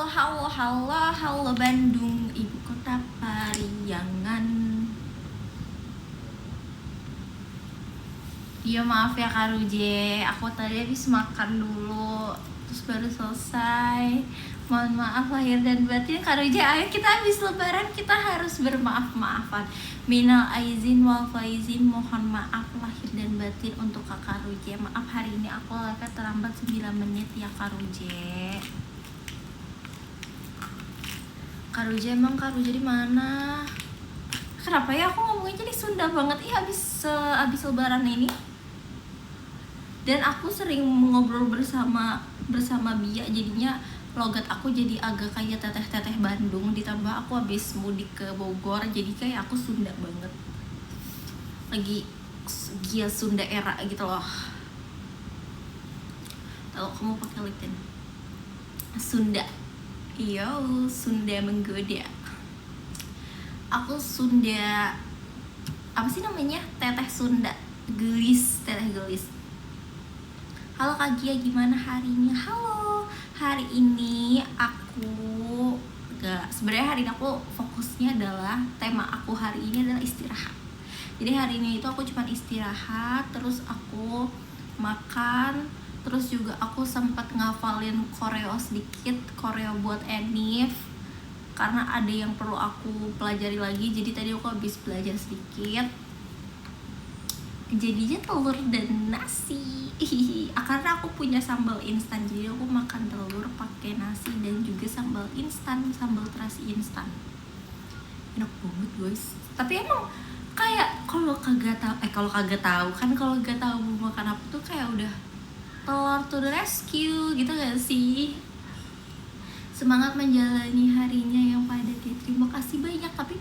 Halo, halo, halo, halo Bandung, ibu kota Pariangan. Iya maaf ya Kak Ruje, aku tadi habis makan dulu, terus baru selesai. Mohon maaf lahir dan batin Kak Ruje, ayo kita habis lebaran kita harus bermaaf-maafan. Minal aizin wal faizin, mohon maaf lahir dan batin untuk Kak Ruje. Maaf hari ini aku live terlambat 9 menit ya Kak Ruje. Kak Ruje, emang Kak Ruje di mana? Kenapa ya aku ngomongnya jadi Sunda banget habis lebaran ini? Dan aku sering ngobrol bersama Bia, jadinya logat aku jadi agak kayak teteh-teteh Bandung, ditambah aku habis mudik ke Bogor, jadi kayak aku Sunda banget. Lagi Gia Sunda era gitu loh. Kalau kamu pakai LinkedIn Sunda. Yo, Sunda menggoda. Aku Sunda, apa sih namanya? Teteh Sunda, gelis, teteh gelis. Halo Kak Gia, gimana harinya? Halo, hari ini aku sebenarnya hari ini aku fokusnya adalah tema aku hari ini adalah istirahat. Jadi hari ini itu aku cuma istirahat, terus aku makan, terus juga aku sempat ngafalin koreo sedikit, koreo buat Enif karena ada yang perlu aku pelajari lagi. Jadi tadi aku habis belajar sedikit, jadinya telur dan nasi. Karena aku punya sambal instan, jadi aku makan telur pakai nasi dan juga sambal instan, sambal terasi instan. Enak banget guys. Tapi emang kayak kalau kagak tahu kan, kalau gak tahu mau makan apa tuh kayak udah telur to the rescue gitu gak sih? Semangat menjalani harinya yang padat ya. Terima kasih banyak. Tapi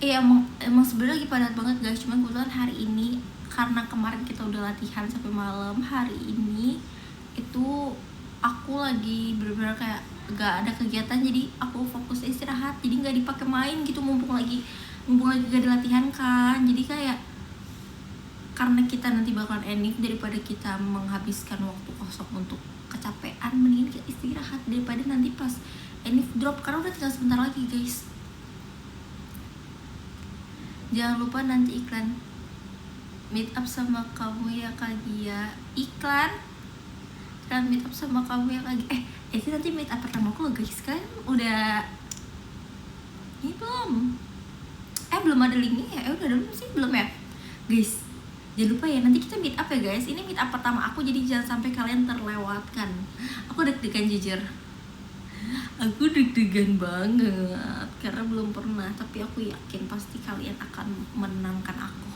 emang sebenarnya lagi padat banget guys. Cuman kebetulan hari ini karena kemarin kita udah latihan sampai malam, hari ini itu aku lagi bener-bener kayak gak ada kegiatan, jadi aku fokus istirahat, jadi gak dipakai main gitu, mumpung lagi gak ada latihan kan. Jadi kayak karena kita nanti bakalan Enif, daripada kita menghabiskan waktu kosong untuk kecapean, mendingan kita istirahat daripada nanti pas Enif drop, karena udah tinggal sebentar lagi guys. Jangan lupa nanti iklan meet up sama kamu ya Kak Gia. Iklan meet up sama kamu ya Kak Gia. Itu nanti meet up pertama aku loh guys, kan udah ini belum ada linknya ya? Udah ada belum sih? Belum ya guys. Jangan lupa ya, nanti kita meet up ya guys. Ini meet up pertama aku, jadi jangan sampai kalian terlewatkan. Aku deg-degan jujur, aku deg-degan banget karena belum pernah, tapi aku yakin pasti kalian akan menangkan aku.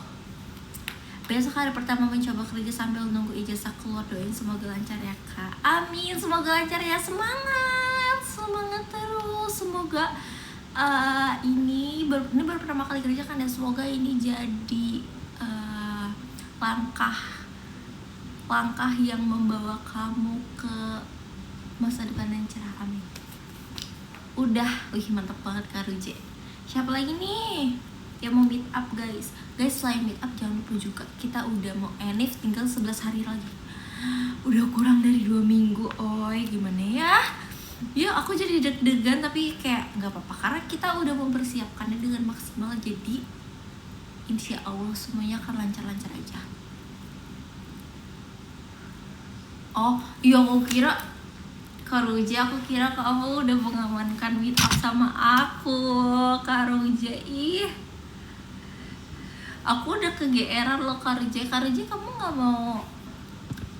Besok hari pertama mencoba kerja sambil nunggu ijazah keluar, doain semoga lancar ya Kak. Amin, semoga lancar ya. Semangat terus. Semoga ini baru pertama kali kerja kan ya, semoga ini jadi langkah yang membawa kamu ke masa depan yang cerah. Amin. Udah, mantap banget Kak Ruje. Siapa lagi nih yang mau meet up guys? Guys, selain meet up jangan lupa juga kita udah mau Enif, tinggal 11 hari lagi. Udah kurang dari 2 minggu, gimana ya? Ya aku jadi deg-degan, tapi kayak gak apa-apa karena kita udah mempersiapkannya dengan maksimal. Jadi insya Allah semuanya akan lancar-lancar aja. Oh iya, aku kira Kak Ruje, aku kira kamu udah mengamankan meet up sama aku. Kak Ruje, aku udah kegeeran loh Kak Ruje. Kak Ruje, kamu gak mau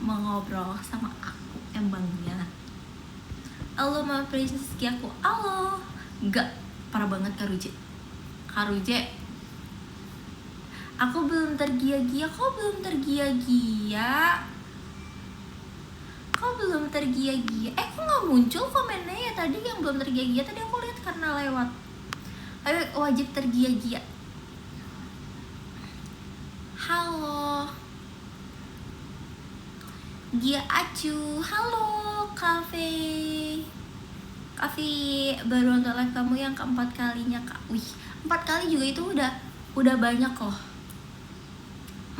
ngobrol sama aku emangnya? Halo ma princess aku. Halo. Gak, parah banget Kak Ruje. Kak Ruje, aku belum tergia-gia. Kok belum tergia-gia? Kok gak muncul komennya ya tadi yang belum tergia-gia? Tadi aku lihat karena lewat. Ayo, wajib tergia-gia. Halo Gia Acu. Halo Cafe baru nonton live kamu yang keempat kalinya Kak. 4 kali juga itu udah banyak loh.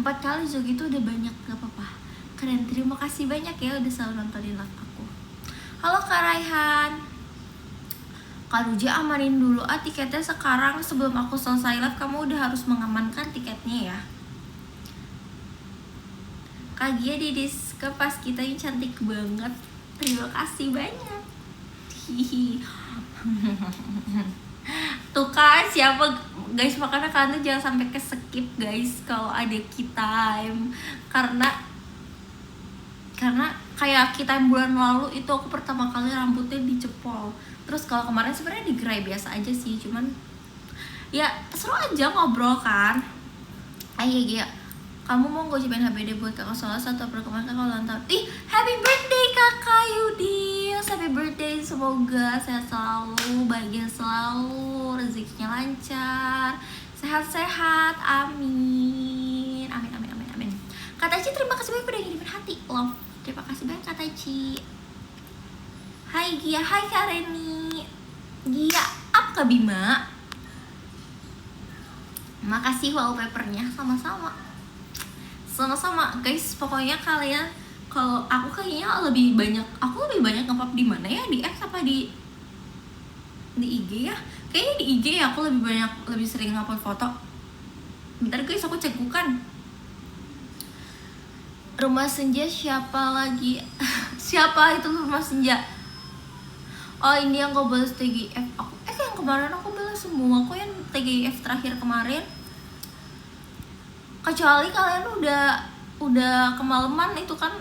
4 kali juga itu udah banyak, gak apa-apa. Keren, terima kasih banyak ya udah selalu nontonin live aku. Halo Kak Raihan. Kak Duja amanin dulu tiketnya sekarang sebelum aku selesai live. Kamu udah harus mengamankan tiketnya ya. Kak Gia di diske pas kita yang cantik banget. Terima kasih banyak. Hihi. Tuh kan siapa guys, makanya kalian tuh jangan sampai ke skip guys kalau ada key time. Karena kayak kita bulan lalu itu aku pertama kali rambutnya dicepol. Terus kalau kemarin sebenarnya digerai biasa aja sih, cuman ya seru aja ngobrol kan. Ayo Gia, kamu mau gocapin HBD buat kakak salah satu perkemarin kakak ulang tahun. Ih, happy birthday kakak Yudil, happy birthday, semoga sehat selalu, bahagia selalu, rezekinya lancar, sehat-sehat, amin, amin, amin, amin, amin. Kata Ci, terima kasih banyak udah ngirimin hati, love, terima kasih banyak Kata Ci. Hai Gia, hai Kak Reni, Gia, up Kak Bima, makasih wallpapernya, sama-sama guys. Pokoknya kalian, kalau aku kayaknya lebih banyak nge-pop di mana ya, di X apa di IG ya, kayaknya di IG ya aku lebih sering ngupload foto. Bentar guys, aku cek bukan Rumah Senja siapa lagi. Siapa itu Rumah Senja? Oh ini yang kau balas TGF aku. Yang kemarin aku balas semua kok, yang TGF terakhir kemarin. Kecuali kalian udah kemalaman, itu kan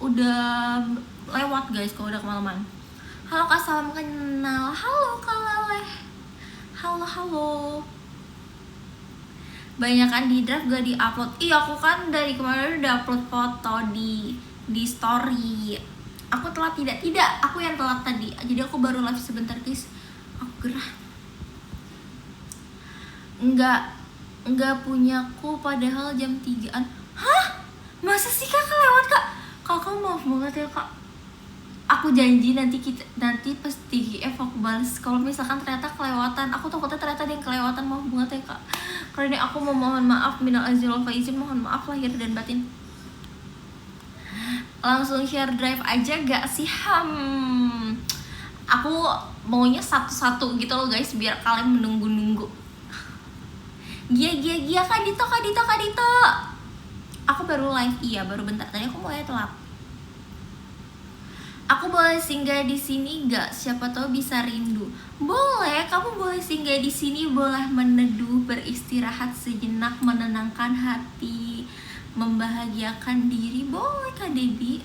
udah lewat guys kalau udah kemalaman. Halo Kak, salam kenal. Halo Kak Leleh. Halo. Banyakan di drive gak di upload. Iya, aku kan dari kemarin udah upload foto di story. Aku telat tidak, aku yang telat tadi. Jadi aku baru live sebentar guys. Aku gerah. Enggak punyaku padahal jam 3-an. Hah? Masa sih kakak lewat kak? Kakak maaf banget ya kak. Aku janji nanti pas TGF aku balas. Kalau misalkan ternyata kelewatan, aku takutnya ternyata ada yang kelewatan, maaf banget ya kak. Karena ini aku mohon maaf, minal aizin wal faizin, mohon maaf lahir dan batin. Langsung share drive aja gak sih? Aku maunya satu-satu gitu loh guys, biar kalian menunggu-nunggu. Gia Kak Dito. Aku baru live, iya baru bentar tadi, aku mulai telat. Aku boleh singgah di sini gak? Siapa tahu bisa rindu. Boleh, kamu boleh singgah di sini, boleh meneduh, beristirahat sejenak, menenangkan hati, membahagiakan diri. Boleh Kak Dedi.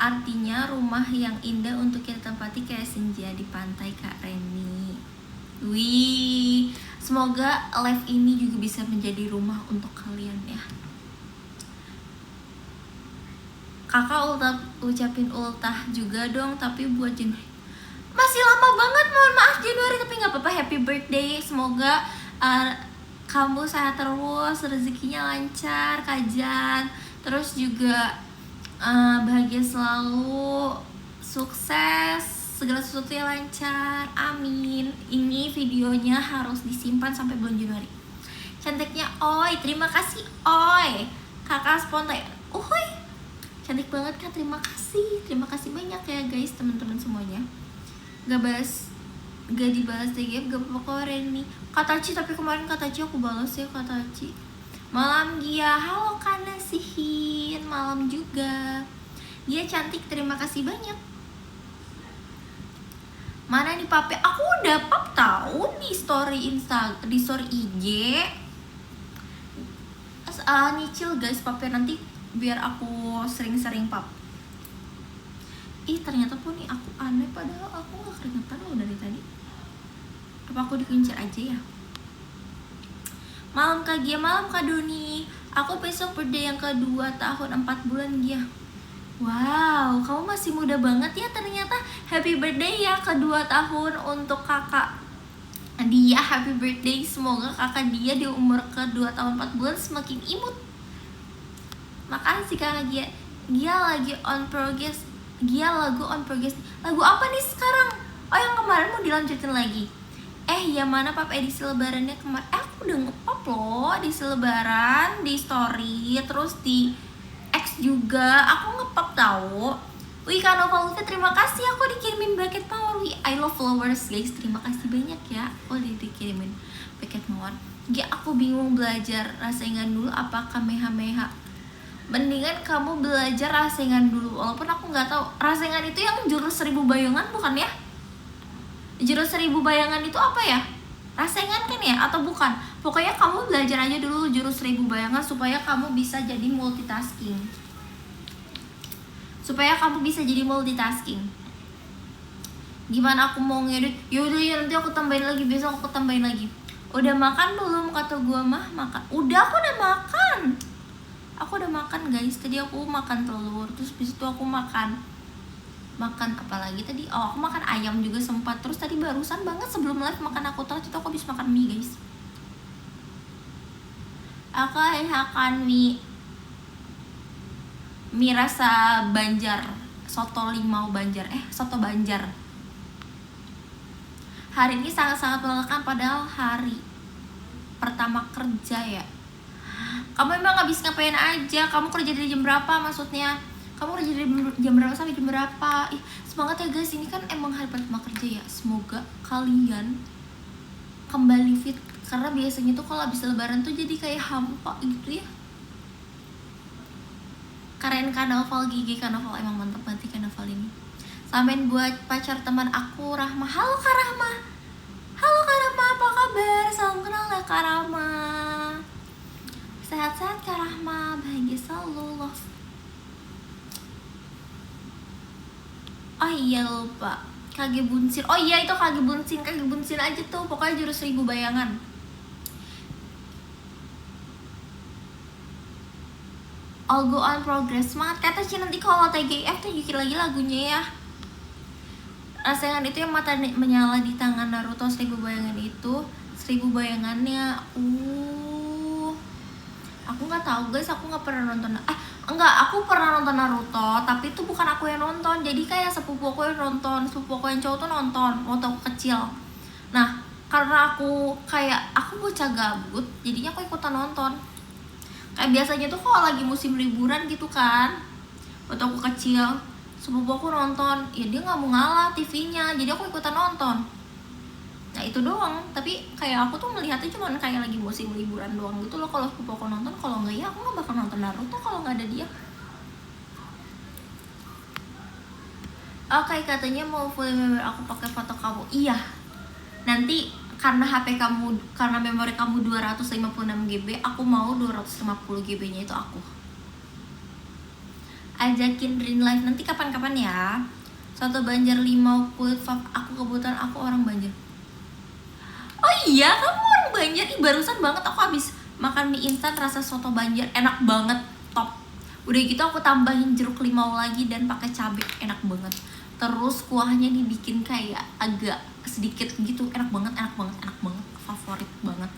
Artinya rumah yang indah untuk kita tempati kayak senja di pantai Kak Reni. Wih, semoga live ini juga bisa menjadi rumah untuk kalian ya. Kakak ucapin ultah juga dong, tapi buat Januari. Masih lama banget, mohon maaf Januari, tapi gak apa-apa. Happy birthday, semoga kamu sehat terus, rezekinya lancar, Kajan. Terus juga bahagia selalu, sukses, segala sesuatunya lancar, amin. Ini videonya harus disimpan sampai bulan Januari. Cantiknya Oi, terima kasih Oi. Kakak spontan, Uhuy, cantik banget Kak, terima kasih banyak ya guys, teman-teman semuanya. Gak dibalas TGF, gak apa-apa kok Reni. Kata Ci, tapi kemarin Kata Ci aku balas ya Kata Ci. Malam Gia, halo Kak Nasihin, malam juga. Dia cantik, terima kasih banyak. Mana nih pape? Aku udah pap tahu di story di story IG. Nyicil guys pape, nanti biar aku sering-sering pap. Ih ternyata pun nih aku aneh, padahal aku gak keringetan loh dari tadi. Apa aku dikincir aja ya? Malam Kak Gia, malam Kak Doni. Aku besok birthday yang kedua tahun 4 bulan Gia. Wow, kamu masih muda banget ya ternyata. Happy birthday ya kedua tahun untuk kakak Dia. Happy birthday, semoga kakak Dia di umur kedua tahun 4 bulan semakin imut. Makasih kakak Gia. Gia lagi on progress. Gia lagu on progress. Lagu apa nih sekarang? Oh yang kemarin mau dilanjutin lagi. Ya mana pap edisi lebarannya kemarin. Aku udah nge-pop loh di lebaran, di story, terus di X juga. Aku nge-pop tau. Wih Kak Nova Lutfi, terima kasih, aku dikirimin Paket Mawar. I love flowers guys, terima kasih banyak ya. Oh dikirimin Paket Mawar. Ya aku bingung belajar Rasengan dulu apa Kamehameha. Mendingan kamu belajar Rasengan dulu. Walaupun aku nggak tahu Rasengan itu yang jurus 1000 bayangan bukan ya? Jurus 1000 bayangan itu apa ya? Rasengan kan ya atau bukan? Pokoknya kamu belajar aja dulu jurus 1000 bayangan supaya kamu bisa jadi multitasking. Gimana aku mau ngedit? Yaudah ya nanti aku tambahin lagi, besok aku tambahin lagi. Udah makan belum? Kata gua mah makan. Udah, aku udah makan guys. Tadi aku makan telur, terus habis itu aku makan apa lagi tadi? Oh, aku makan ayam juga sempat. Terus tadi barusan banget sebelum live makan aku terus itu aku habis makan mie guys. Aku makan mie rasa Banjar, soto limau Banjar, soto Banjar. Hari ini sangat-sangat melelahkan padahal hari pertama kerja ya. Kamu emang habis ngapain aja? Kamu kerja dari jam berapa maksudnya? Kamu kerja dari jam berapa sampai jam berapa? Ih, semangat ya guys, ini kan emang hari pertama kerja ya. Semoga kalian kembali fit. Karena biasanya tuh kalau habis lebaran tuh jadi kayak hampa gitu ya. Keren Karnaval, Gigi Karnaval emang mantep banget Karnaval ini. Sampein buat pacar teman aku Rahma. Halo Kak Rahma. Halo Kak Rahma, apa kabar? Salam kenal ya Kak Rahma. Sehat-sehat Kak Rahma, bahagia selalu, love. Oh iya lupa, Kage Bunsin. Oh iya itu Kage Bunsin aja tuh. Pokoknya jurus 1000 bayangan. All go on progress. Semangat kata Ci, nanti kalau TGF tunjukin lagi lagunya ya. Rasengan itu yang mata menyala di tangan Naruto 1000 bayangan itu. 1000 bayangannya. Aku nggak tahu guys, aku nggak pernah nonton. Aku pernah nonton Naruto, tapi itu bukan aku yang nonton. Jadi kayak sepupu aku yang nonton, sepupu aku yang cowok tuh nonton waktu aku kecil. Nah, karena aku bocah gabut, jadinya aku ikutan nonton. Kayak biasanya tuh kalau lagi musim liburan gitu kan, waktu aku kecil, sepupu aku nonton, ya dia nggak mau ngalah TV-nya, jadi aku ikutan nonton. Nah itu doang, tapi kayak aku tuh melihatnya cuma kayak lagi musim liburan doang gitu loh kalau sepupu aku nonton. Kalau nggak ya aku nggak bakal nonton Naruto kalau nggak ada dia. Oke, katanya mau full memory aku pakai foto kamu. Iya, nanti karena memori kamu 256 GB, aku mau 250 GB nya itu aku ajakin Dream Life nanti kapan-kapan ya. Soto Banjar limau kulit fak, aku kebetulan aku orang Banjar. Oh iya, kamu orang Banjar? Ih, barusan banget aku habis makan mie instan rasa soto Banjar, enak banget, top. Udah gitu aku tambahin jeruk limau lagi dan pakai cabai, enak banget. Terus kuahnya dibikin kayak agak sedikit gitu, enak banget, favorit banget.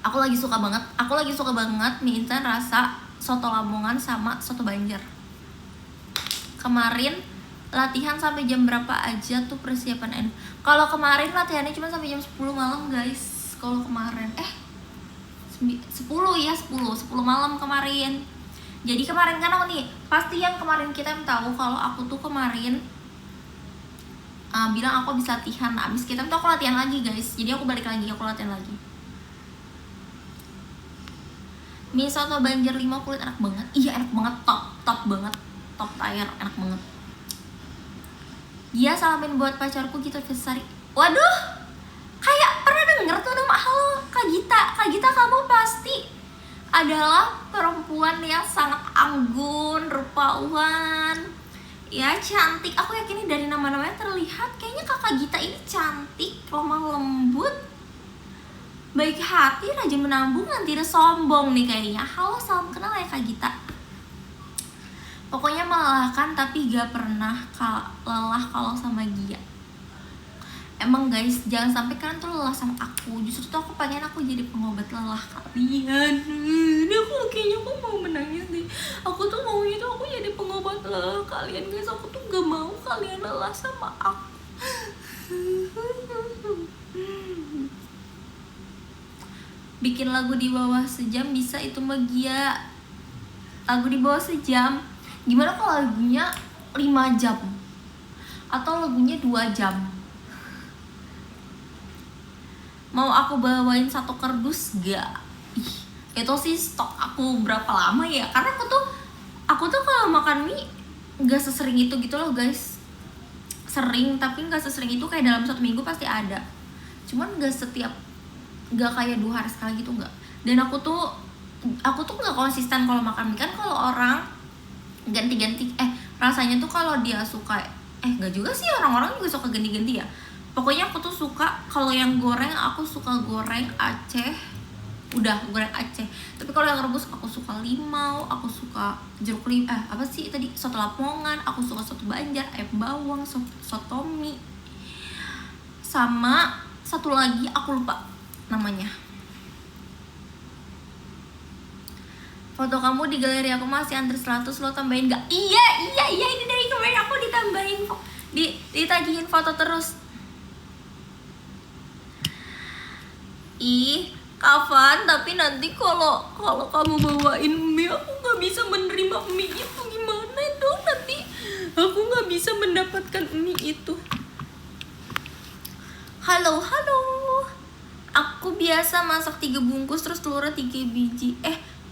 Aku lagi suka banget mie instan rasa soto Lamongan sama soto Banjar. Kemarin latihan sampai jam berapa aja tuh persiapan ini? Kalau kemarin latihannya cuma sampai jam 10 malam guys. Kalau kemarin 10 malam kemarin. Jadi kemarin kan aku nih, pasti yang kemarin kita tahu kalau aku tuh kemarin bilang aku bisa latihan. Nah, abis kita tuh aku latihan lagi guys. Jadi aku balik lagi, aku latihan lagi. Mie soto Banjar limau kulit enak banget. Iya enak banget, top banget, top tier, enak banget. Dia salamin buat pacarku gitu Vesari. Waduh, kayak pernah denger tuh nama. Halo Kak Gita, kamu pasti adalah perempuan yang sangat anggun, rupawan, ya cantik. Aku yakin dari nama-namanya terlihat kayaknya Kakak Gita ini cantik, lemah lembut, baik hati, rajin menabung, dan tidak sombong nih kayaknya. Halo, salam kenal ya Kak Gita. Pokoknya melelahkan tapi gak pernah lelah kalau sama dia. Emang guys, jangan sampai kalian tuh lelah sama aku. Justru tuh aku pengen aku jadi pengobat lelah kalian. Kayaknya aku mau menangis nih. Aku tuh maunya tuh aku jadi pengobat lelah kalian guys. Aku tuh gak mau kalian lelah sama aku. Bikin lagu di bawah sejam bisa itu Magia. Lagu di bawah sejam. Gimana kalau lagunya 5 jam? atau lagunya 2 jam. Mau aku bawain 1 kardus gak? Ih, itu sih stok aku berapa lama ya, karena aku tuh kalau makan mie gak sesering itu gitu loh guys. Sering, tapi gak sesering itu, kayak dalam 1 minggu pasti ada, cuman gak kayak 2 hari sekali gitu, enggak. Dan aku tuh nggak konsisten kalau makan mie. Kan kalau orang ganti-ganti rasanya tuh, kalau dia suka nggak juga sih, orang-orang juga suka ganti-ganti ya. Pokoknya aku tuh suka kalau yang goreng, aku suka goreng Aceh, udah goreng Aceh. Tapi kalau yang rebus aku suka limau, aku suka jeruk apa sih tadi, soto Lamongan, aku suka soto Banjar, ayam bawang, soto mie, sama satu lagi aku lupa namanya. Foto kamu di galeri aku masih antri 100, lo tambahin gak? Iya, ini dari kemarin aku ditambahin, ditagihin foto terus. Ih, Kavan, tapi nanti kalau kamu bawain mie, aku gak bisa menerima mie itu. Gimana dong, nanti aku gak bisa mendapatkan mie itu. Halo, aku biasa masak 3 bungkus terus telurnya 3 biji.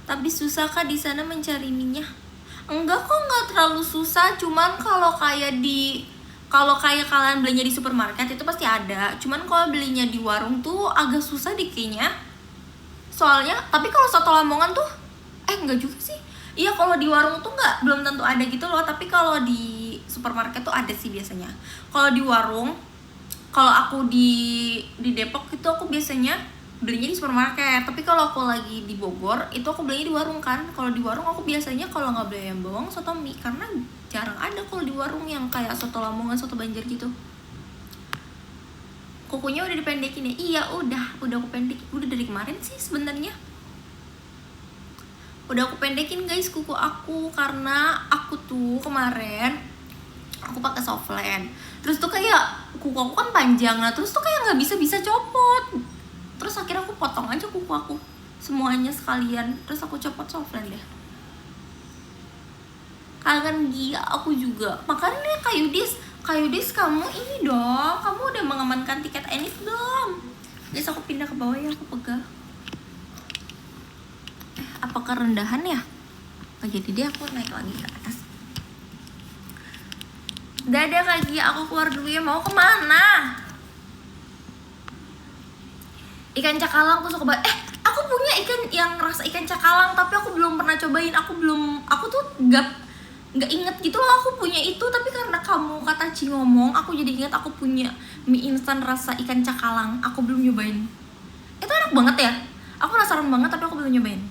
Tapi susah kah di sana mencari minyak? Enggak kok, nggak terlalu susah. Cuman kalau kayak kalian belinya di supermarket itu pasti ada. Cuman kalau belinya di warung tuh agak susah deh kayaknya. Soalnya, tapi kalau soto Lamongan tuh, enggak juga sih. Iya, kalau di warung tuh belum tentu ada gitu loh. Tapi kalau di supermarket tuh ada sih biasanya. Kalau di warung, kalau aku di Depok itu aku biasanya belinya di supermarket. Tapi kalau aku lagi di Bogor itu aku belinya di warung kan. Kalau di warung aku biasanya kalau nggak beli ayam bawang, soto mie, karena jarang ada kalau di warung yang kayak soto Lamongan, soto Banjar gitu. Kukunya udah dipendekin ya? Iya, udah aku pendekin. Udah dari kemarin sih sebenarnya. Udah aku pendekin guys kuku aku, karena aku tuh kemarin aku pakai softland. Terus tuh kayak kuku aku kan panjang, nah terus tuh kayak nggak bisa copot. Terus akhirnya aku potong aja kuku aku semuanya sekalian, terus aku copot softland deh. Kangen dia aku juga. Makanya Kayudis, kamu ini dong, kamu udah mengamankan tiket Enif belum? Guys, aku pindah ke bawah ya, aku pegang. Apa kerendahan ya? Jadi deh, aku naik lagi ke atas. Dadah Kak Gia, aku keluar dulu ya. Mau kemana? Ikan cakalang aku suka banget. Aku punya ikan yang rasa ikan cakalang, tapi aku belum pernah cobain. Aku tuh nggak inget gitu loh aku punya itu. Tapi karena kamu kata Ci ngomong, aku jadi inget aku punya mie instan rasa ikan cakalang. Aku belum nyobain. Itu enak banget ya. Aku penasaran banget, tapi aku belum nyobain.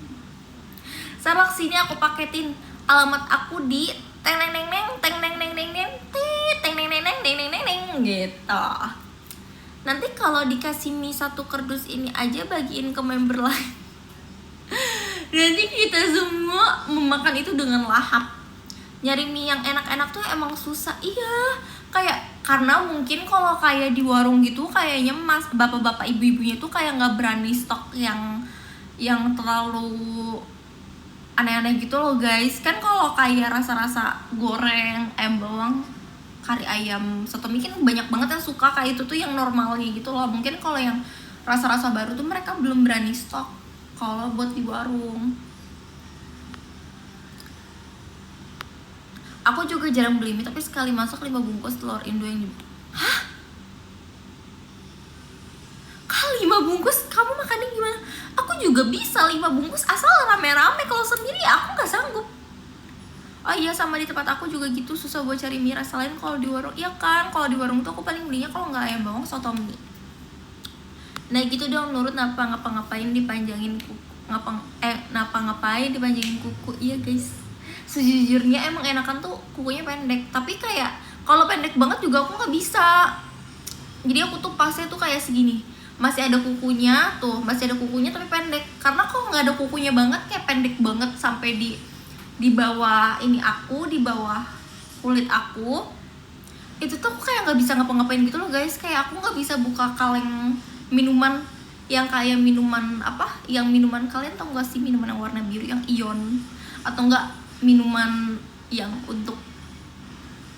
Salak sini aku paketin. Alamat aku di teng gitu. Nanti kalau dikasih mie 1 kardus ini aja, bagiin ke member lain. Nanti kita semua memakan itu dengan lahap. Nyari mie yang enak-enak tuh emang susah. Iya, kayak karena mungkin kalau kayak di warung gitu, kayaknya bapak-bapak ibu-ibunya tuh kayak nggak berani stok yang terlalu aneh-aneh gitu loh guys. Kan kalau kayak rasa-rasa goreng, ayam bawang, kari ayam, soto mie kan banyak banget yang suka kayak itu tuh yang normalnya gitu loh. Mungkin kalau yang rasa-rasa baru tuh mereka belum berani stok kalau buat di warung. Aku juga jarang beli mie, tapi sekali masak 5 bungkus telur Indo yang Hah? Kali 5 bungkus? Kamu makannya gimana? Aku juga bisa 5 bungkus asal rame-rame. Kalau sendiri aku gak sanggup. Oh iya, sama di tempat aku juga gitu, susah buat cari mie rasa lain kalau di warung. Iya kan, kalau di warung tuh aku paling belinya kalau nggak ayam bawang, soto mie. Nah gitu dong, nurut ngapa-ngapain dipanjangin kuku. Ngapa-ngapain dipanjangin kuku. Iya guys, sejujurnya emang enakan tuh kukunya pendek. Tapi kayak kalau pendek banget juga aku nggak bisa. Jadi aku tuh pasnya tuh kayak segini, masih ada kukunya tapi pendek. Karena kalau nggak ada kukunya banget, kayak pendek banget sampai di bawah ini aku, di bawah kulit aku. Itu tuh aku kayak nggak bisa ngapa-ngapain gitu loh guys. Kayak aku nggak bisa buka kaleng minuman yang kayak minuman apa, yang minuman kalian tau gak sih, minuman yang warna biru yang ion, atau enggak minuman yang untuk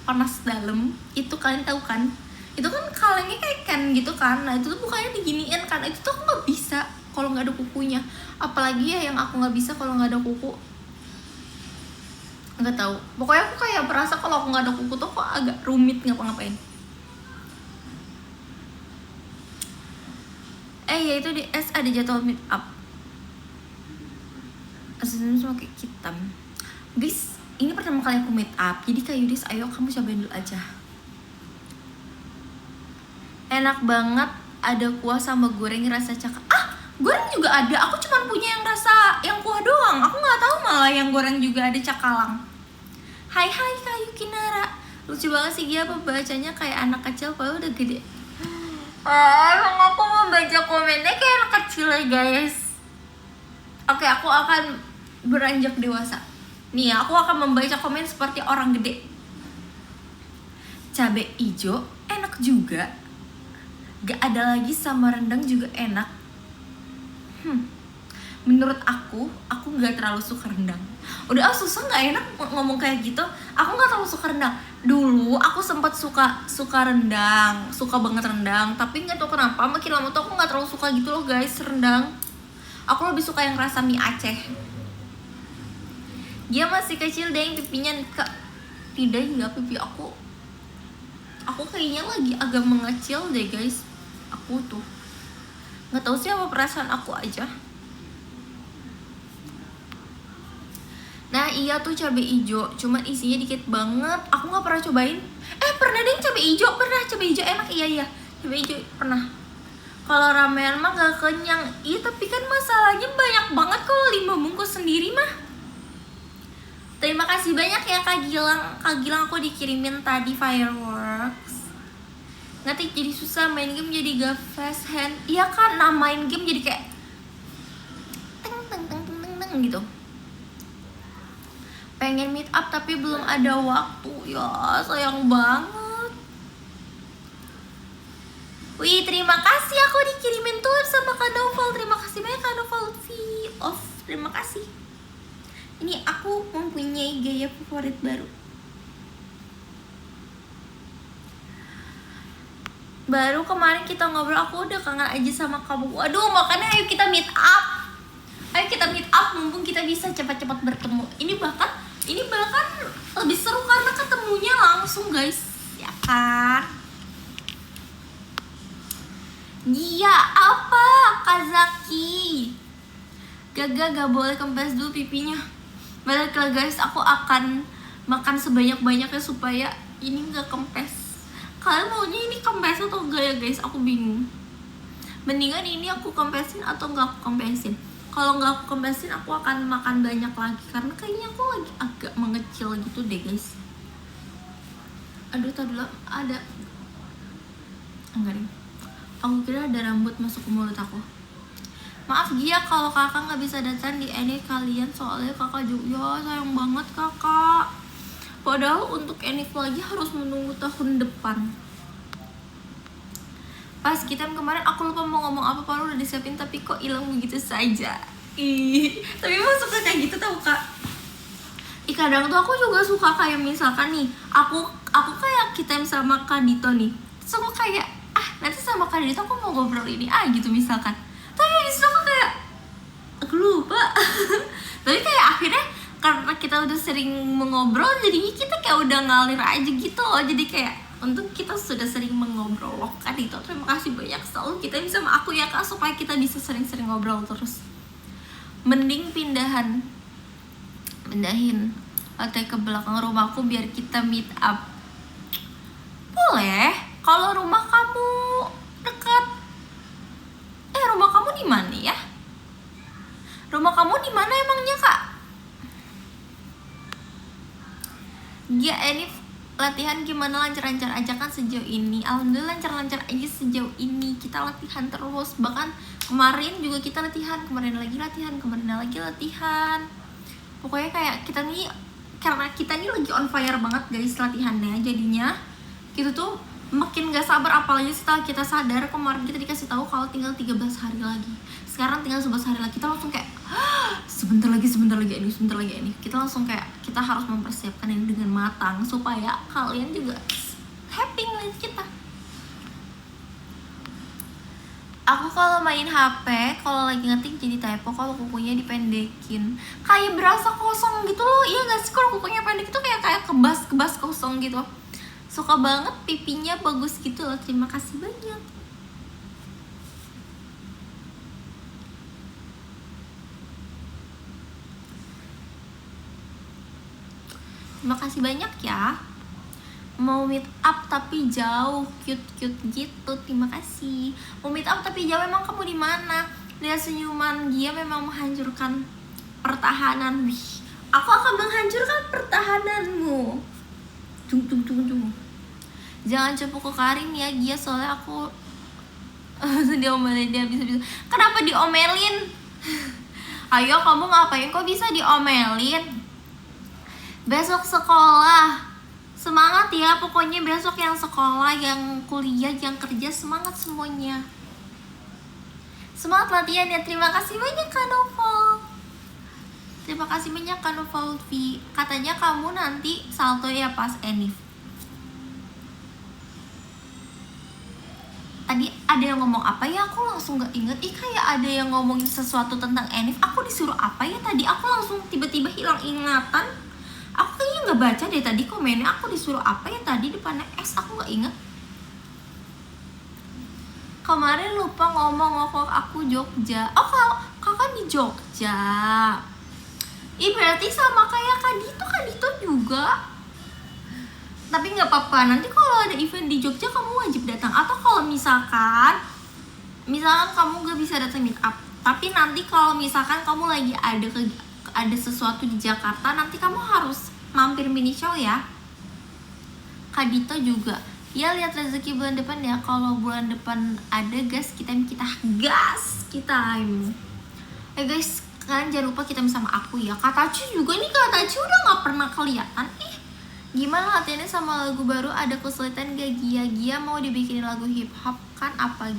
panas dalam itu kalian tahu kan, itu kan kalengnya kayak kan gitu kan. Nah itu tuh bukannya diginiin kan, itu tuh aku nggak bisa kalau nggak ada kukunya. Apalagi ya yang aku nggak bisa kalau nggak ada kuku, nggak tahu, pokoknya aku kayak merasa kalau aku nggak ada kuku tuh kok agak rumit ngapa-ngapain. Ya itu di S ada jadwal meet up. Aslinya cuma kayak hitam. Guys, ini pertama kali aku meet up, jadi Kak Yudis ayo kamu cobain dulu aja. Enak banget, ada kuah sama goreng rasa cakap. Goreng juga ada, aku cuma punya yang rasa yang kuah doang. Aku nggak tahu malah yang goreng juga ada cakalang. Hai Kak Yukinara, lucu banget sih dia pembacanya kayak anak kecil padahal udah gede. Emang aku mau baca komennya kayak anak kecil ya guys. Oke, aku akan beranjak dewasa. Nih, aku akan membaca komen seperti orang gede. Cabe ijo enak juga. Gak ada lagi sama rendang juga enak. Menurut aku gak terlalu suka rendang. Udah susah gak enak ngomong kayak gitu. Aku gak terlalu suka rendang. Dulu aku sempat suka rendang, suka banget rendang. Tapi gak tau kenapa makin lama tuh aku gak terlalu suka gitu loh guys rendang. Aku lebih suka yang rasa mie Aceh. Dia masih kecil deh, pipinya tidak hingga pipi aku kayaknya lagi agak mengecil deh guys. Aku tuh nggak tahu sih apa perasaan aku aja. Nah iya tuh cabai hijau, cuman isinya dikit banget. Aku nggak pernah cobain. Pernah deh cabai hijau, enak. Iya cabai hijau pernah. Kalau ramen mah gak kenyang. Iya tapi kan masalahnya banyak banget kalau 5 bungkus sendiri mah. Terima kasih banyak ya Kak Gilang aku dikirimin tadi fireworks. Ngerti jadi susah main game, jadi gak fast hand. Iya kan, nah main game jadi kayak teng gitu. Pengen meet up tapi belum ada waktu. Ya sayang banget. Wih, terima kasih aku dikirimin tuh sama Kak Novel. Terima kasih banyak Kak Novel off. Terima kasih. Ini aku mempunyai gaya favorit baru. Baru kemarin kita ngobrol, aku udah kangen aja sama kamu. Waduh, makanya ayo kita meet up. Mumpung kita bisa cepat-cepat bertemu. Ini bahkan lebih seru karena ketemunya langsung guys. Ya kan? Iya, apa Kazaki? Gaga gak boleh kempes dulu pipinya. Balik lah guys, aku akan makan sebanyak-banyaknya supaya ini gak kempes. Kalian maunya ini kempes atau enggak ya guys? Aku bingung. Mendingan ini aku kempesin atau enggak aku kempesin? Kalau enggak aku kempesin, aku akan makan banyak lagi karena kayaknya aku lagi agak mengecil gitu deh guys. Aduh, tadi dulu ada. Enggak deh. Aku kira ada rambut masuk ke mulut aku. Maaf Gia kalau kakak nggak bisa datang di enif kalian soalnya kakak juga sayang banget kakak. Padahal untuk enif lagi harus menunggu tahun depan. Pas kita kemarin aku lupa mau ngomong apa, palu udah disiapin tapi kok hilang begitu saja. Tapi emang suka kayak gitu tau kak. Kadang tuh aku juga suka kayak misalkan nih aku kayak kita sama Kak Dito nih. Terus aku kayak nanti sama Kak Dito aku mau ngobrol ini gitu misalkan. Tapi abis itu aku kayak aku lupa. Tapi kayak akhirnya karena kita udah sering mengobrol jadinya kita kayak udah ngalir aja gitu loh. Jadi kayak untuk kita sudah sering mengobrol loh Kak Dito. Terima kasih banyak selalu kita bisa sama aku ya Kak supaya kita bisa sering-sering ngobrol terus. Mending pindahin lantai ke belakang rumahku biar kita meet up. Boleh kalau rumah kamu dekat. Rumah kamu di mana ya? Rumah kamu di mana emangnya kak? Ya Enif, latihan gimana, lancar-lancar aja kan sejauh ini? Alhamdulillah lancar-lancar aja sejauh ini. Kita latihan terus, bahkan kemarin juga kita latihan, kemarin lagi latihan. Pokoknya kayak kita nih, karena kita nih lagi on fire banget guys latihannya, jadinya gitu tuh makin gak sabar, apalagi setelah kita sadar kemarin kita dikasih tahu kalau tinggal 13 hari lagi, sekarang tinggal 11 hari lagi, kita langsung kayak sebentar lagi ini, kita langsung kayak kita harus mempersiapkan ini dengan matang supaya kalian juga happy ngeliat kita. Aku kalau main HP, kalau lagi ngetik jadi typo, kalau kukunya dipendekin kayak berasa kosong gitu loh. Iya gak sih, kalau kukunya pendek itu kayak kebas kosong gitu. Suka banget, pipinya bagus gitu loh. Terima kasih banyak. Terima kasih banyak ya. Mau meet up tapi jauh, cute gitu. Terima kasih. Mau meet up tapi jauh, emang kamu di mana? Lihat senyuman dia memang menghancurkan pertahanan. Wih, aku akan menghancurkan pertahananmu. Tung. Jangan cepu ke Karin ya, Gia, soalnya aku diomelin dia bisa-bisa. Kenapa diomelin? Ayo kamu ngapain kok bisa diomelin? Besok sekolah. Semangat ya, pokoknya besok yang sekolah, yang kuliah, yang kerja, semangat semuanya. Semangat latihan ya. Terima kasih banyak Kak Novel. Terima kasih banyak Kak Novel V. Katanya kamu nanti salto ya pas Enif. Tadi ada yang ngomong apa ya, aku langsung gak inget. Kayak ada yang ngomongin sesuatu tentang Enif. Aku disuruh apa ya tadi, aku langsung tiba-tiba hilang ingatan. Aku kayaknya gak baca deh tadi komennya. Aku disuruh apa ya tadi depannya S, aku gak inget. Kemarin lupa ngomong aku Jogja. Oh, kakak di Jogja. Berarti sama kayak Kadito juga. Tapi gak apa-apa, nanti kalau ada event di Jogja kamu wajib datang. Atau kalau misalkan kamu gak bisa datang meet up, tapi nanti kalau misalkan kamu lagi ada sesuatu di Jakarta, nanti kamu harus mampir mini show ya. Kadito juga ya, lihat rezeki bulan depan ya. Kalau bulan depan ada gas, kita guys, kalian jangan lupa kita sama aku ya. Katacu juga nih, Katacu udah gak pernah kelihatan. Gimana latihannya sama lagu baru, ada kesulitan gak Gia mau dibikinin lagu hip hop kan apa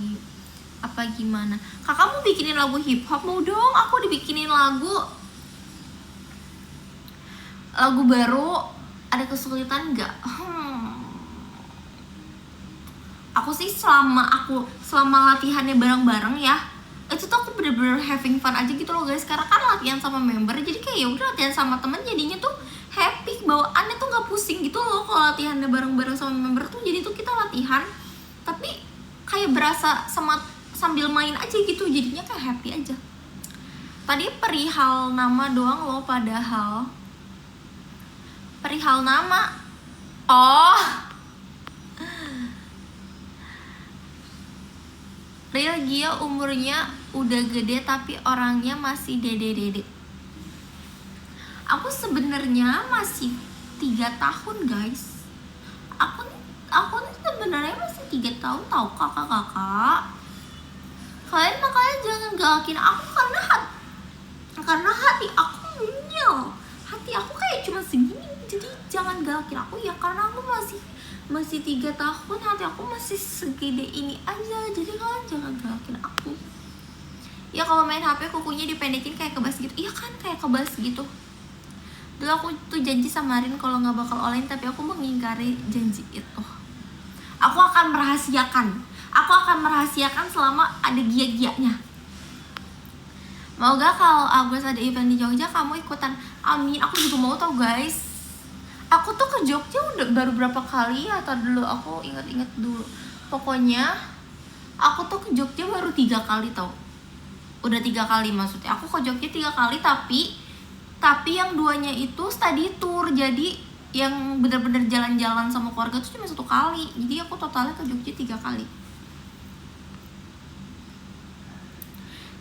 gimana? Kakak mau bikinin lagu hip hop? Mau dong, aku dibikinin lagu baru. Ada kesulitan nggak? Aku sih selama latihannya bareng-bareng ya, itu tuh aku bener-bener having fun aja gitu loh guys. Karena kan latihan sama member, jadi kayak udah latihan sama temen jadinya tuh happy, bawaannya tuh nggak pusing gitu loh. Kalau latihannya bareng-bareng sama member tuh jadi tuh kita latihan tapi kayak berasa sambil main aja gitu, jadinya kayak happy aja. Tadi perihal nama doang loh, padahal perihal nama. Oh, real Gia umurnya udah gede tapi orangnya masih dede. Aku sebenarnya masih 3 tahun guys. Aku sebenarnya masih 3 tahun tau kakak. Kalian makanya jangan galakin aku karena hati aku mungil. Hati aku kayak cuma segini, jadi jangan galakin aku ya, karena aku masih 3 tahun, hati aku masih segede ini aja, jadi kalian jangan galakin aku ya. Kalau main HP kukunya dipendekin kayak kebas gitu. Iya kan, kayak kebas gitu. Dulu aku tuh janji sama Rin kalau nggak bakal online, tapi aku mengingkari janji itu. Aku akan merahasiakan selama ada Gia-Gianya. Mau gak kalau Agus ada event di Jogja kamu ikutan? Amin, aku juga mau tau guys. Aku tuh ke Jogja udah baru berapa kali ya, atau dulu aku inget-inget dulu. Pokoknya aku tuh ke Jogja baru 3 kali tau. Udah 3 kali maksudnya. Aku ke Jogja 3 kali, tapi yang 2-nya itu study tour. Jadi yang bener-bener jalan-jalan sama keluarga tuh cuma 1 kali. Jadi aku totalnya ke Jogja 3 kali.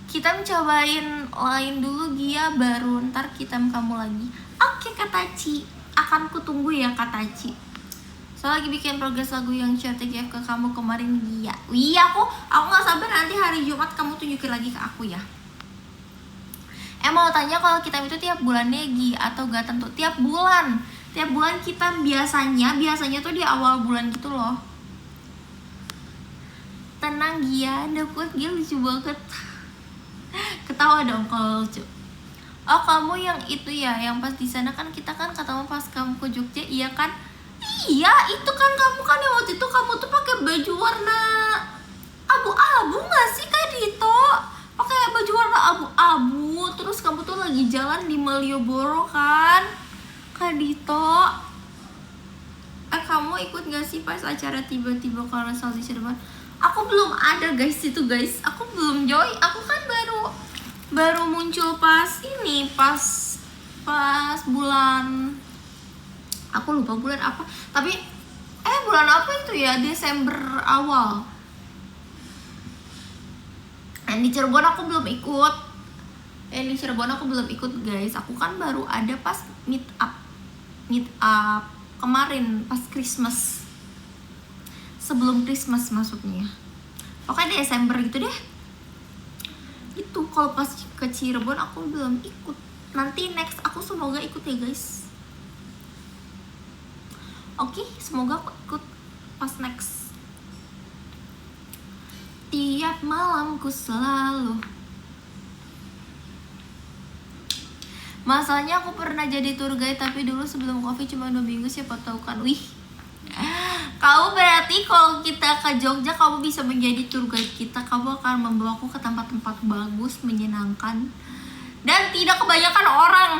Kita cobain lain dulu Gia, baru ntar kita kamu lagi. Oke Kataci, akan kutunggu ya Kataci. Soalnya lagi bikin progres lagu yang share TGF ke kamu kemarin Gia. Wih, aku gak sabar nanti hari Jumat kamu tunjukin lagi ke aku ya. Mau tanya kalau kita itu tiap bulannya Gi atau gak tentu? Tiap bulan kita biasanya tuh di awal bulan gitu loh. Tenang Gia, dapet Gia lucu banget. Ketawa dong kalau lucu. Oh kamu yang itu ya, yang pas di sana kan kita kan ketemu pas kamu ke Jogja, iya kan? Iya itu kan kamu kan yang waktu itu kamu tuh pakai baju warna abu-abu nggak sih Kak Dito? Pakai baju warna abu-abu, terus kamu tuh lagi jalan di Malioboro kan, Kak Dito? Kamu ikut gak sih pas acara tiba-tiba Carousel di Cirebon? Aku belum ada guys itu guys, aku belum join, aku kan baru muncul pas ini, pas bulan, aku lupa bulan apa, tapi bulan apa itu ya, Desember awal. Di Cirebon aku belum ikut. Di Cirebon aku belum ikut guys. Aku kan baru ada pas meet up kemarin pas Christmas. Sebelum Christmas maksudnya. Pokoknya Desember gitu deh. Itu kalau pas ke Cirebon aku belum ikut. Nanti next aku semoga ikut ya guys. Oke, semoga aku ikut pas next. Tiap malamku selalu. Masalahnya aku pernah jadi tour guide, tapi dulu sebelum Covid cuma 2 minggu, siapa tahu kan. Wih, kamu berarti kalau kita ke Jogja kamu bisa menjadi tour guide kita. Kamu akan membawaku ke tempat-tempat bagus, menyenangkan, dan tidak kebanyakan orang.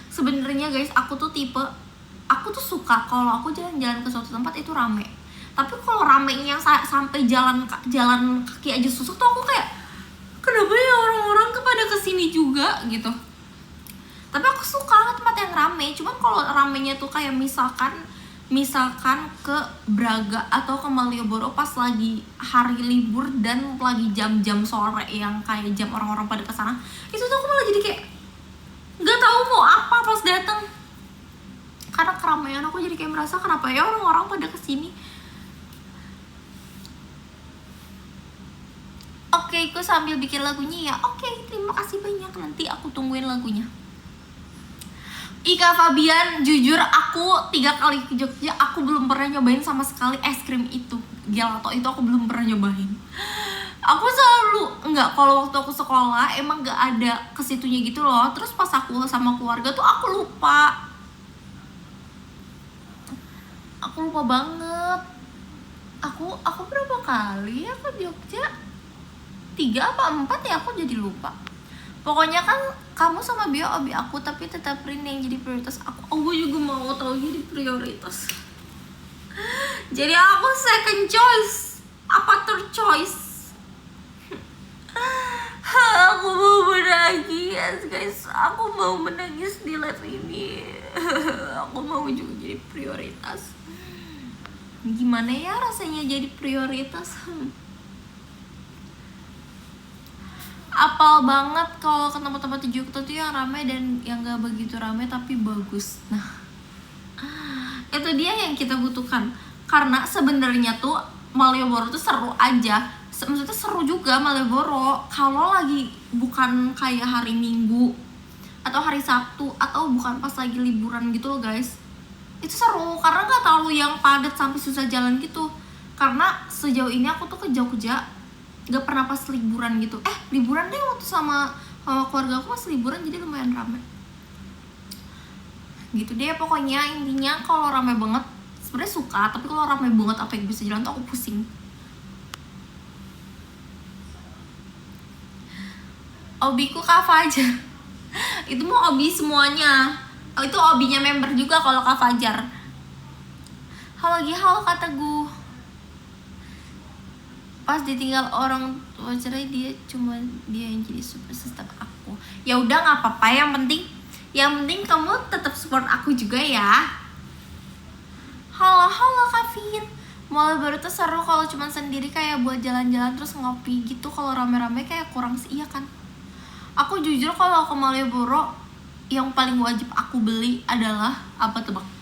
Sebenarnya guys, aku tuh suka kalau aku jalan-jalan ke suatu tempat itu rame. Tapi kalau ramenya sampai jalan kaki aja susah tuh aku kayak, kenapa ya orang-orang kepada kesini juga gitu. Tapi aku suka tempat yang rame. Cuman kalau ramenya tuh kayak misalkan ke Braga atau ke Malioboro pas lagi hari libur dan lagi jam-jam sore yang kayak jam orang-orang pada kesana, itu tuh aku malah jadi kayak nggak tahu mau apa pas datang. Karena keramaian aku jadi kayak merasa kenapa ya orang-orang pada kesini. Oke, aku sambil bikin lagunya ya. Oke, terima kasih banyak. Nanti aku tungguin lagunya. Ika Fabian, jujur aku 3 kali ke Jogja, aku belum pernah nyobain sama sekali es krim itu. Gelato itu aku belum pernah nyobain. Aku selalu kalau waktu aku sekolah emang gak ada kesitunya gitu loh. Terus pas aku sama keluarga tuh aku lupa. Aku lupa banget. Aku berapa kali ya ke Jogja? 3 apa 4 ya, aku jadi lupa. Pokoknya kan kamu sama Bio obi aku, tapi tetap Rin yang jadi prioritas aku. Aku juga mau tahu jadi prioritas. Jadi aku second choice, apa third choice? Aku mau menangis guys, aku mau menangis di live ini. Aku mau juga jadi prioritas. Gimana ya rasanya jadi prioritas? Apal banget kalau ke tempat-tempat di Jogja tuh yang ramai dan yang gak begitu ramai tapi bagus. Nah, itu dia yang kita butuhkan. Karena sebenarnya tuh Malioboro tuh seru aja. Maksudnya seru juga Malioboro kalau lagi bukan kayak hari Minggu atau hari Sabtu atau bukan pas lagi liburan gitu loh guys. Itu seru karena gak terlalu yang padat sampai susah jalan gitu. Karena sejauh ini aku tuh ke Jogja gak pernah pas liburan gitu. Liburan deh waktu sama keluarga aku pas liburan, jadi lumayan ramai gitu deh. Pokoknya intinya kalau ramai banget sebenarnya suka, tapi kalau ramai banget apa yang bisa jalan tuh aku pusing. Obiku Kak Fajar. Itu mau obi semuanya. Itu obinya member juga kalau Kak Fajar. Halo Kak Teguh. Pas ditinggal orang tua cerai dia yang jadi super system aku. Ya udah nggak apa-apa, yang penting kamu tetap support aku juga ya. Halo Kak Vin. Malioboro tuh seru kalau cuma sendiri kayak buat jalan-jalan terus ngopi gitu. Kalau rame-rame kayak kurang sih, iya kan? Aku jujur kalau ke Malioboro yang paling wajib aku beli adalah apa tebak?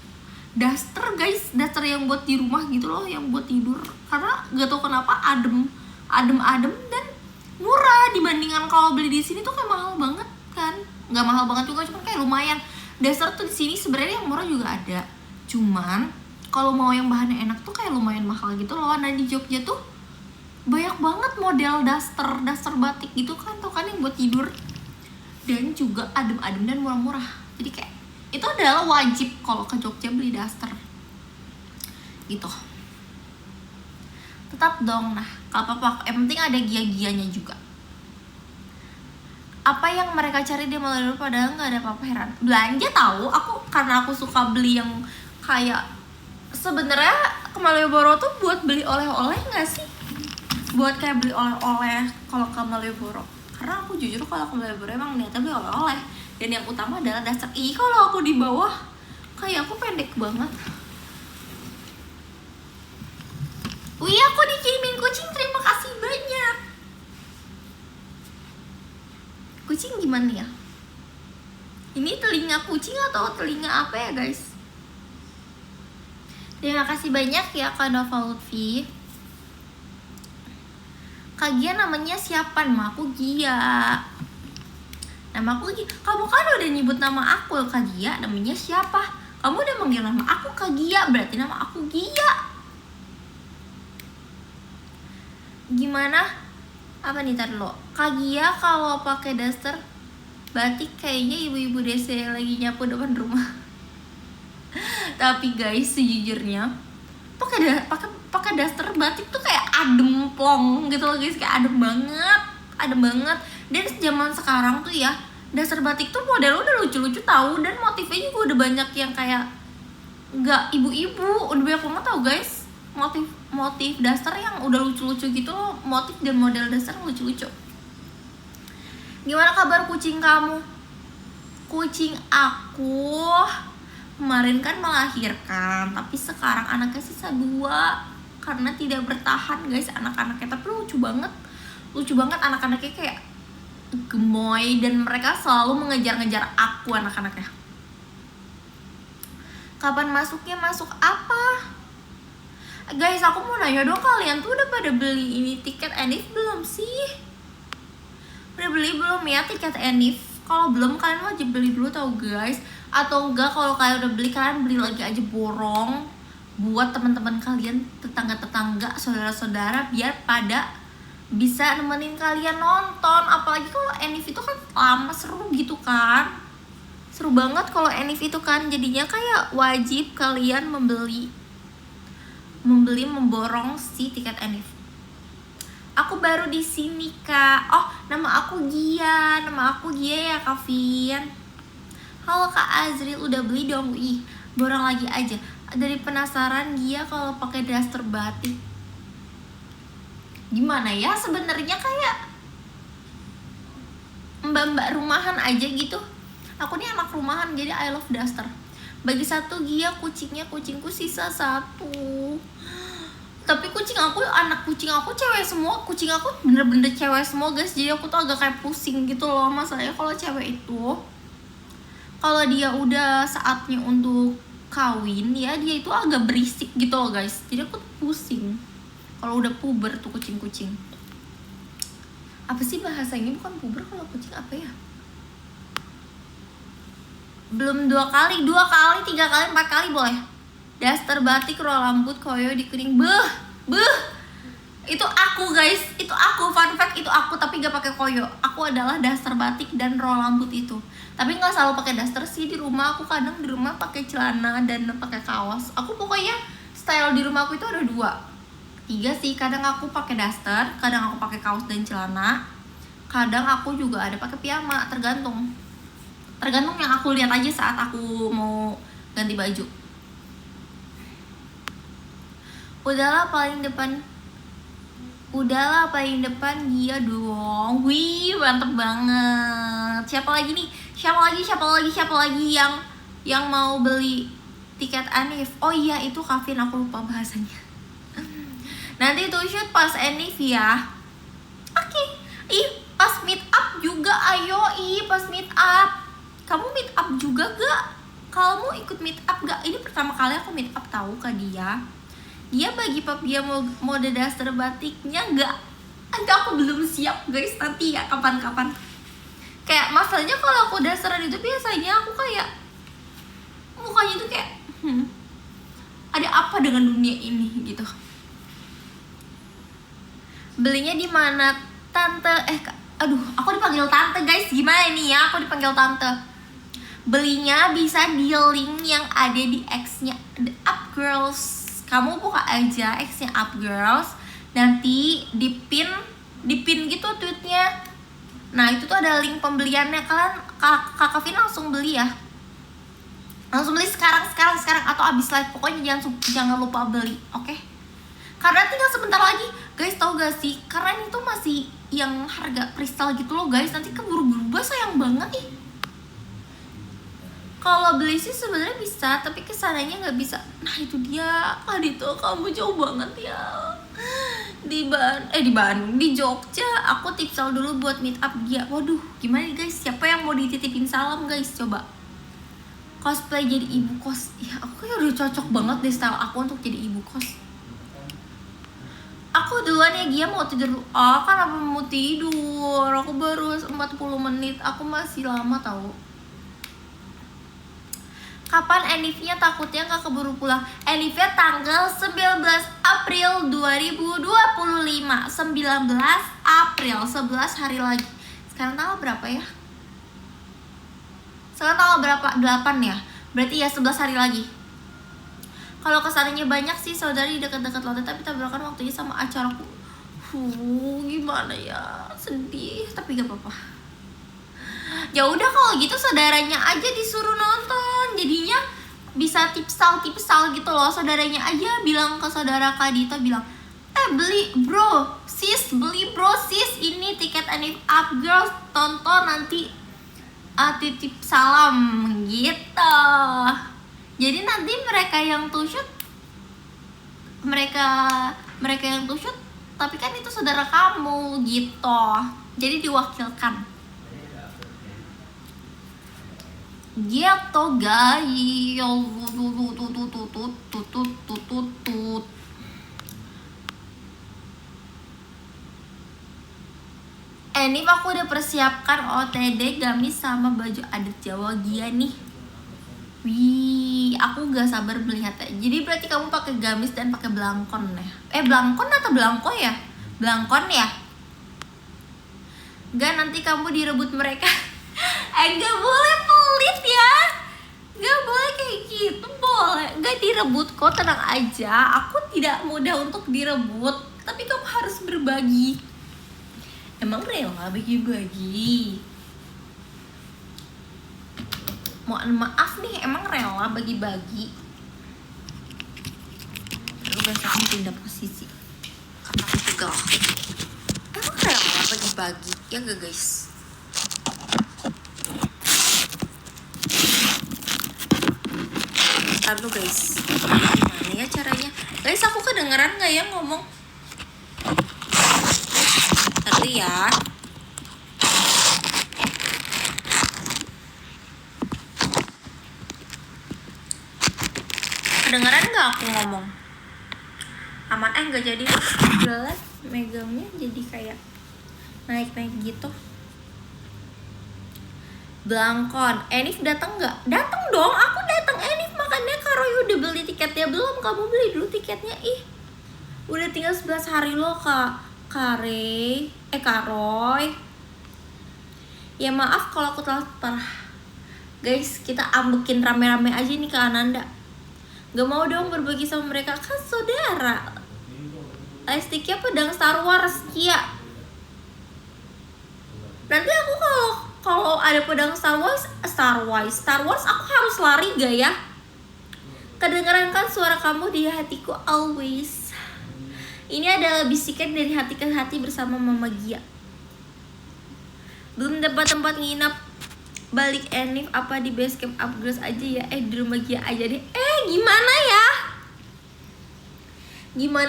Daster guys, daster yang buat di rumah gitu loh, yang buat tidur. Karena gak tau kenapa adem dan murah dibandingkan kalau beli di sini tuh kayak mahal banget kan. Nggak mahal banget juga, cuma kayak lumayan. Daster tuh di sini sebenarnya yang murah juga ada, cuman kalau mau yang bahannya enak tuh kayak lumayan mahal gitu loh. Nah di Jogja tuh banyak banget model daster batik gitu kan, tuh kan yang buat tidur, dan juga adem-adem dan murah-murah. Jadi kayak itu adalah wajib kalau ke Jogja beli daster gitu. Tetap dong. Nah, kalau apa-apa yang penting ada gia-gianya juga. Apa yang mereka cari di Malioboro padahal nggak ada apa-apa, heran. Belanja tahu, karena aku suka beli yang kayak, sebenarnya ke Malioboro tuh buat beli oleh-oleh nggak sih? Buat kayak beli oleh-oleh kalau ke Malioboro. Karena aku jujur kalau ke Malioboro emang niatnya beli oleh-oleh, dan yang utama adalah daster. Kalau aku di bawah kayak aku pendek banget. Wih, aku dikirimin kucing, terima kasih banyak. Kucing gimana ya? Ini telinga kucing atau telinga apa ya guys? Terima kasih banyak ya Kak Nova Lutfi. Kak Gia namanya siapa? Nama aku Gia. Nama aku Gia. Kamu kan udah nyebut nama aku Kak Gia, namanya siapa? Kamu udah manggil nama aku Kak Gia, berarti nama aku Gia. Gimana? Apa nih, tar lo? Kak Gia kalau pakai daster batik kayaknya ibu-ibu desa yang lagi nyapu depan rumah. Tapi guys, sejujurnya pakai daster batik tuh kayak adem plong gitu loh guys, kayak adem banget. Dan zaman sekarang tuh ya, daster batik tuh model udah lucu-lucu tahu, dan motifnya juga udah banyak yang kayak nggak ibu-ibu, udah banyak banget tau guys, motif daster yang udah lucu-lucu gitu loh, motif dan model daster lucu-lucu. Gimana kabar kucing kamu? Kucing aku kemarin kan melahirkan, tapi sekarang anaknya sisa 2 karena tidak bertahan guys anak-anaknya. Tapi lucu banget anak-anaknya, kayak gemoy, dan mereka selalu mengejar-ngejar aku anak-anaknya. Kapan masuknya? Masuk apa? Guys, aku mau nanya dong, kalian tuh udah pada beli ini tiket Enif belum sih? Udah beli belum ya tiket Enif? Kalau belum, kalian wajib beli dulu tau guys. Atau enggak, kalau kalian udah beli, kalian beli lagi aja borong buat teman-teman kalian, tetangga-tetangga, saudara-saudara, biar pada bisa nemenin kalian nonton. Apalagi kalau Enif itu kan lama, seru gitu kan. Seru banget kalau Enif itu kan, jadinya kayak wajib kalian memborong si tiket Enif. Aku baru di sini Kak. Oh, nama aku Gia ya Kak Vin. Halo Kak Azril, udah beli dong? Borong lagi aja. Dari penasaran Gia kalau pakai daster batik gimana ya? Sebenarnya kayak mbak-mbak rumahan aja gitu. Aku nih anak rumahan, jadi I love daster. Bagi 1 Gia, kucingku sisa 1. Tapi anak kucing aku cewek semua. Kucing aku bener-bener cewek semua guys, jadi aku tuh agak kayak pusing gitu loh. Masalahnya kalau cewek itu, kalau dia udah saatnya untuk kawin ya, dia itu agak berisik gitu loh guys, jadi aku tuh pusing kalau udah puber tuh kucing-kucing. Apa sih bahasanya, bukan puber kalau kucing, apa ya? Belum 2 kali, 3 kali, 4 kali boleh. Daster batik, roll rambut, koyo di kuning. Itu aku guys, itu aku, fun fact, itu aku, tapi gak pakai koyo. Aku adalah daster batik dan roll rambut itu. Tapi nggak selalu pakai daster sih di rumah. Aku kadang di rumah pakai celana dan pakai kaos. Aku pokoknya style di rumah aku itu ada 2, 3 sih. Kadang aku pakai daster, kadang aku pakai kaos dan celana, kadang aku juga ada pakai piyama, tergantung yang aku lihat aja saat aku mau ganti baju. Udahlah paling depan dia dong. Wih, mantep banget. Siapa lagi yang mau beli tiket Enif? Oh iya, itu Kavin, aku lupa bahasanya. Nanti tuh shoot pas Enif ya. Oke. Pas meet up juga, ayo pas meet up. Kamu meet up juga gak? Kamu ikut meet up gak? Ini pertama kali aku meet up tahu Kak Dia. Dia bagi dia mode daster batiknya gak? Aku belum siap guys, nanti ya kapan-kapan. Kayak masalahnya kalau aku dasteran itu biasanya aku kayak mukanya tuh kayak ada apa dengan dunia ini gitu. Belinya di mana tante? Aduh, aku dipanggil tante guys. Gimana ini ya? Aku dipanggil tante. Belinya bisa di link yang ada di X-nya The Up Girls. Kamu buka aja X-nya Up Girls. Nanti di pin gitu tweetnya. Nah itu tuh ada link pembeliannya. Kalian Kak Vin langsung beli ya. Langsung beli sekarang atau abis live. Pokoknya jangan lupa beli, oke? Karena tinggal sebentar lagi. Guys, tau gak sih? Karena ini tuh masih yang harga kristal gitu loh guys. Nanti keburu berubah, sayang banget ih. Kalau beli sih sebenarnya bisa, tapi kesananya nggak bisa. Nah itu dia, Adito, kamu jauh banget ya. Di Bandung, di Jogja. Aku tipsal dulu buat meet up dia. Waduh, gimana nih guys? Siapa yang mau dititipin salam guys? Coba cosplay jadi ibu kos. Ya aku kayak udah cocok banget deh style aku untuk jadi ibu kos. Aku duluan ya, Gia mau tidur dulu. Kan apa mau tidur? Aku baru 40 menit. Aku masih lama tau. Kapan Enifnya? Takutnya gak keburu pulang. Enifnya tanggal 19 April 2025. 19 April, 11 hari lagi. Sekarang tanggal berapa ya? Sekarang tanggal berapa? 8 ya? Berarti ya 11 hari lagi. Kalau kesannya banyak sih saudari dekat-dekat Lotte, tapi tabrakan waktunya sama acaraku. Gimana ya? Sedih, tapi gak apa-apa. Ya udah kalau gitu saudaranya aja disuruh nonton. Jadinya bisa tipsal gitu loh. Saudaranya aja bilang ke saudara Kak Dito, bilang, beli bro sis, ini tiket Enif Up Girls, tonton nanti titip salam gitu. Jadi nanti mereka yang tuh shoot, tapi kan itu saudara kamu gitu. Jadi diwakilkan. Gitu guys. Enif aku udah persiapkan OTD gamis sama baju adat Jawa Gia nih. Wih, aku gak sabar melihatnya. Jadi berarti kamu pakai gamis dan pakai belangkon ya? Belangkon atau belangko ya? Belangkon ya? Gak, nanti kamu direbut mereka. Gak boleh pelit ya. Gak boleh kayak gitu, boleh. Gak direbut kok, tenang aja. Aku tidak mudah untuk direbut. Tapi kamu harus berbagi. Emang rela bagi-bagi? Mohon maaf nih, emang rela bagi-bagi? Lalu besoknya pindah posisi. Kata aku juga, emang rela bagi-bagi? Ya gak guys? Ntar dulu guys, gimana ya caranya? Guys, aku kedengeran gak ya ngomong? Ntar dulu ya. Kedengeran gak aku ngomong? Aman? Gak jadi jelas megangnya, jadi kayak naik-naik gitu. Belangkon, Enif datang nggak? Datang dong, aku datang. Enif, makanya Karoy udah beli tiketnya belum? Kamu beli dulu tiketnya. Udah tinggal 11 hari loh Kak Karoy. Ya maaf kalau aku telat parah. Guys, kita ambekin rame-rame aja nih ke Ananda. Gak mau dong berbagi sama mereka, kan saudara. Lightsticknya pedang Star Wars, Kia. Nanti aku kalau ada pedang Star Wars aku harus lari gak ya? Kedengeran kan suara kamu di hatiku always. Ini adalah bisikan dari hati ke hati bersama Mama Gia. Belum dapat tempat nginap. Balik Enif apa di base camp Up Girls aja ya? Di rumah Gia aja deh. Gimana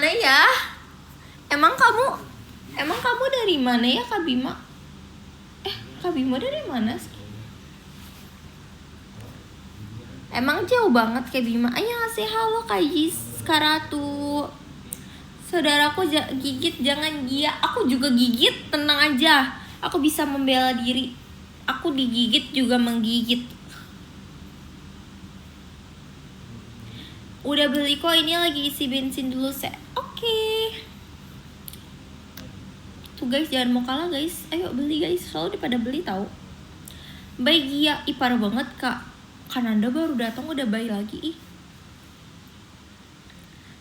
ya? Emang kamu dari mana ya, Kak Bima? Kak Bima dari mana sih? Emang jauh banget Kak Bima. Ngasih halo Kak Jis Karatu. Saudaraku gigit jangan Gia. Aku juga gigit, tenang aja. Aku bisa membela diri. Aku digigit juga menggigit. Udah beli kok, ini lagi isi bensin dulu Oke. aku guys, jangan mau kalah guys. Ayo beli guys, selalu pada beli tahu. Baik Gia, parah banget kak. Kananda baru datang udah bayi lagi ih.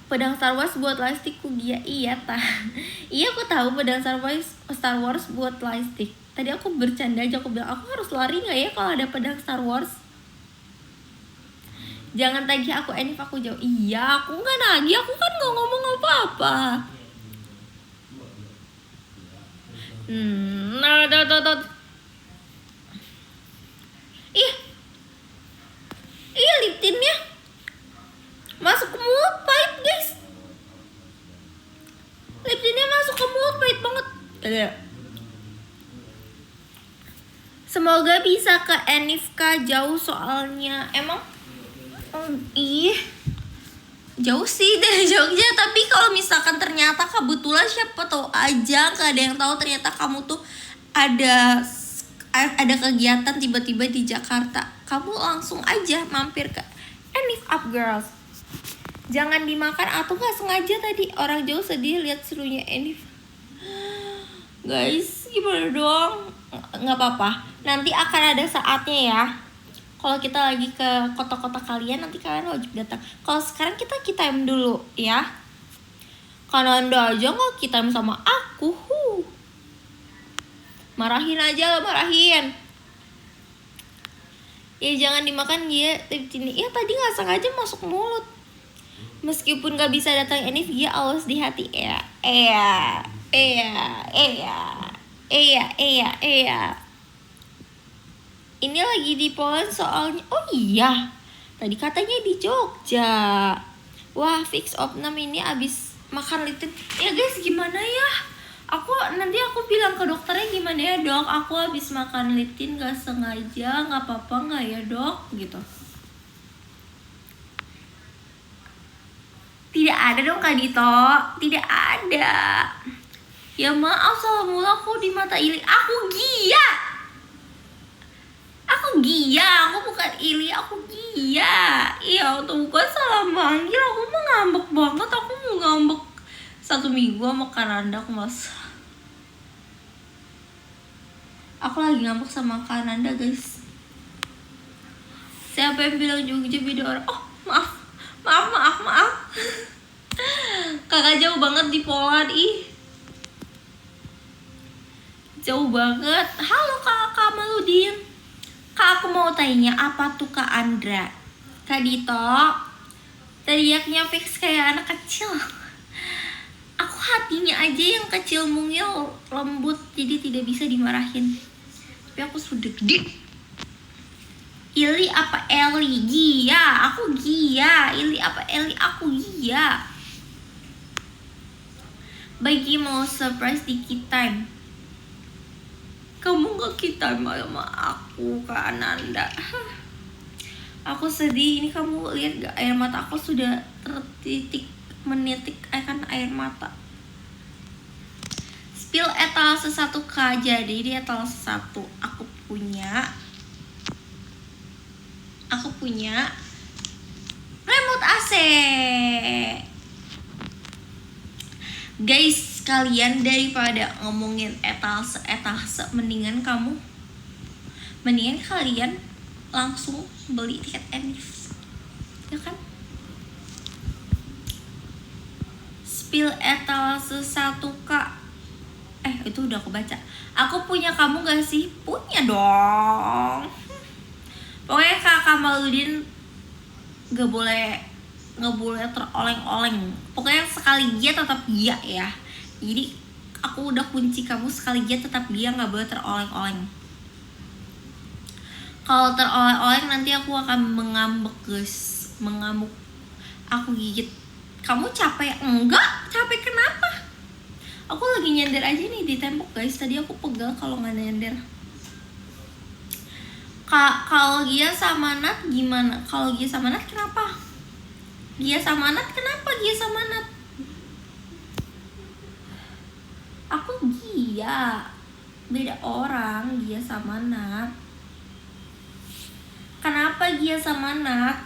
Pedang Star Wars buat lightstick ku Gia. Iya tah. Iya aku tahu pedang Star Wars buat lightstick. Tadi aku bercanda aja, aku bilang aku harus lari nggak ya kalau ada pedang Star Wars. Jangan tagih aku Enif, aku jauh. Iya aku nggak nagih, aku kan nggak ngomong apa-apa. Nah, Iya lip tintnya masuk ke mulut, pahit guys. Lip tintnya masuk ke mulut, pahit banget. Semoga bisa ke Enifka, jauh soalnya. Emang jauh sih dari Jogja, tapi kalau misalkan ternyata kebetulan siapa tahu aja, gak ada yang tahu ternyata kamu tuh ada kegiatan tiba-tiba di Jakarta, kamu langsung aja mampir ke Enif Up Girls. Jangan dimakan atau gak sengaja tadi orang jauh sedih lihat serunya Enif. Guys, gimana dong? Nggak apa-apa, nanti akan ada saatnya ya. Kalau kita lagi ke kota-kota kalian, nanti kalian wajib datang. Kalau sekarang kita time dulu ya. Karena anda aja nggak time sama aku. Marahin aja, marahin. Ya jangan dimakan dia ini. Ya tadi nggak sengaja masuk mulut. Meskipun nggak bisa datang Enif, dia awas di hati ya. Ini lagi di Poland soalnya. Oh iya, tadi katanya di Jogja. Wah, fix op 6 ini abis makan litin. Ya guys, gimana ya? Nanti aku bilang ke dokternya gimana ya dok. Aku abis makan litin gak sengaja, gak apa-apa gak ya dok? Gitu. Tidak ada dong Kak Dito. Tidak ada. Ya maaf, salah mulu aku di mata Ili. Aku Gia. Aku bukan Ili, aku Gia. Iya, tuh bukan salah manggil. Aku mau ngambek banget. Aku mau ngambek 1 minggu sama Kananda. Aku lagi ngambek sama Kananda guys. Siapa yang bilang Jogja beda orang? Oh maaf. Kakak jauh banget di Poland ih. Jauh banget. Halo Kak Maludin. Kak, aku mau tanya, apa tuh Kak Andra? Kak Dito, teriaknya fix kayak anak kecil. Aku hatinya aja yang kecil mungil, lembut, jadi tidak bisa dimarahin. Tapi aku sudah gede. Ili apa Eli? Gia, aku Gia. Ili apa Eli? Aku Gia. Bagi mau surprise dikit time. Kamu gak kita sama aku Kak Ananda. Aku sedih. Ini kamu lihat gak air mata aku sudah menitik akan air mata. Spill etalase 1K. Jadi di etalase 1 aku punya remote AC. Guys, kalian daripada ngomongin etalase mendingan kalian langsung beli tiket Enif, ya kan? Spill etalase 1K. Itu udah aku baca. Aku punya, kamu gak sih? Punya dong. Pokoknya Kak Kamaludin gak boleh teroleng-oleng. Pokoknya sekali dia tetap dia ya. Jadi aku udah kunci kamu, sekali dia tetap dia, gak boleh teroleng-oleng. Kalau teroleng-oleng nanti aku akan mengambek guys. Mengamuk. Aku gigit. Kamu capek? Enggak, capek kenapa? Aku lagi nyender aja nih di tembok guys. Tadi aku pegal kalau gak nyender. Kalau Gia sama Nat gimana? Kalau Gia sama Nat kenapa? Gia sama Nat kenapa? Gia sama Nat? Aku Gia, beda orang. Gia sama Nat. Kenapa Gia sama Nat?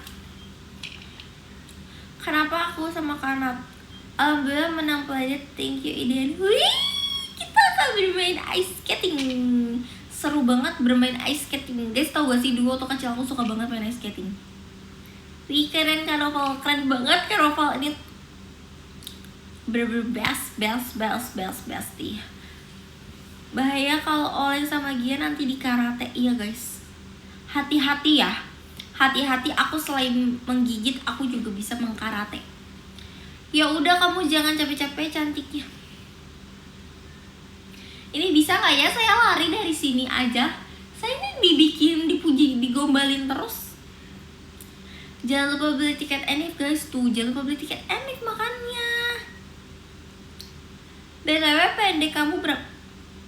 Kenapa aku sama Kanat? Alhamdulillah menang planet. Thank you Idian. Wih, kita akan bermain ice skating. Seru banget bermain ice skating. Guys, tau gak sih dulu waktu kecil aku suka banget main ice skating. Wih, keren kan Novel, keren banget kan Novel ini. Best nih. Bahaya kalau oleng sama Gia nanti di karate. Iya guys, hati-hati ya. Hati-hati, aku selain menggigit aku juga bisa mengkarate. Ya udah, kamu jangan capek-capek cantiknya. Ini bisa nggak ya saya lari dari sini aja? Saya ini dibikin, dipuji, digombalin terus. Jangan lupa beli tiket Enif guys, tuh jangan lupa beli tiket Enif makannya. BTW pendek kamu berapa?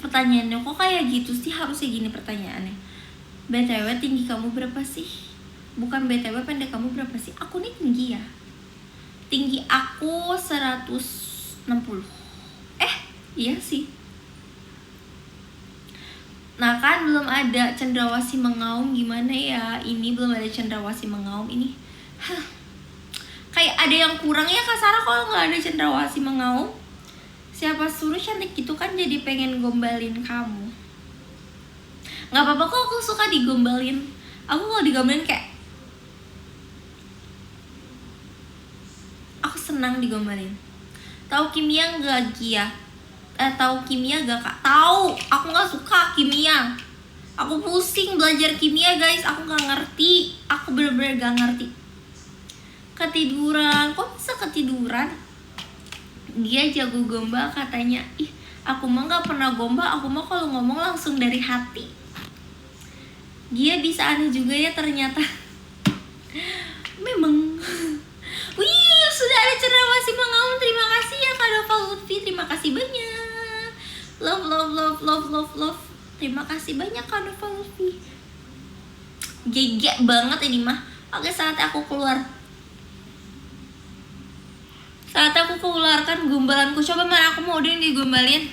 Pertanyaannya kok kayak gitu sih, harusnya gini pertanyaannya. BTW tinggi kamu berapa sih? Bukan BTW pendek kamu berapa sih? Aku nih tinggi ya. Tinggi aku 160. Iya sih. Nah kan belum ada cendrawasih mengaum, gimana ya? Ini belum ada cendrawasih mengaum ini. Kayak ada yang kurang ya Kak Sarah kalau nggak ada cendrawasih mengaum. Siapa suruh cantik gitu kan jadi pengen gombalin kamu. Nggak apa-apa kok, aku suka digombalin. Aku kalau digombalin kayak aku senang digombalin. Tahu kimia nggak Gia? Tahu kimia gak Kak? Tahu, aku nggak suka kimia. Aku pusing belajar kimia guys, aku nggak ngerti. Aku bener-bener gak ngerti. Ketiduran, kok bisa ketiduran? Dia jago gombal katanya. Ih, aku mah nggak pernah gombal, aku mah kalau ngomong langsung dari hati. Dia bisa aneh juga ya ternyata. Memang. Wih, sudah ada cendrawasih mengaum. Terima kasih ya Kak Nova Lutfi, terima kasih banyak. Love. Terima kasih banyak Kak Nova Lutfi. Gegek banget ini mah. Oke, saatnya aku keluar. Saatnya aku keluarkan gombalanku. Coba mana aku mau udah digombalin.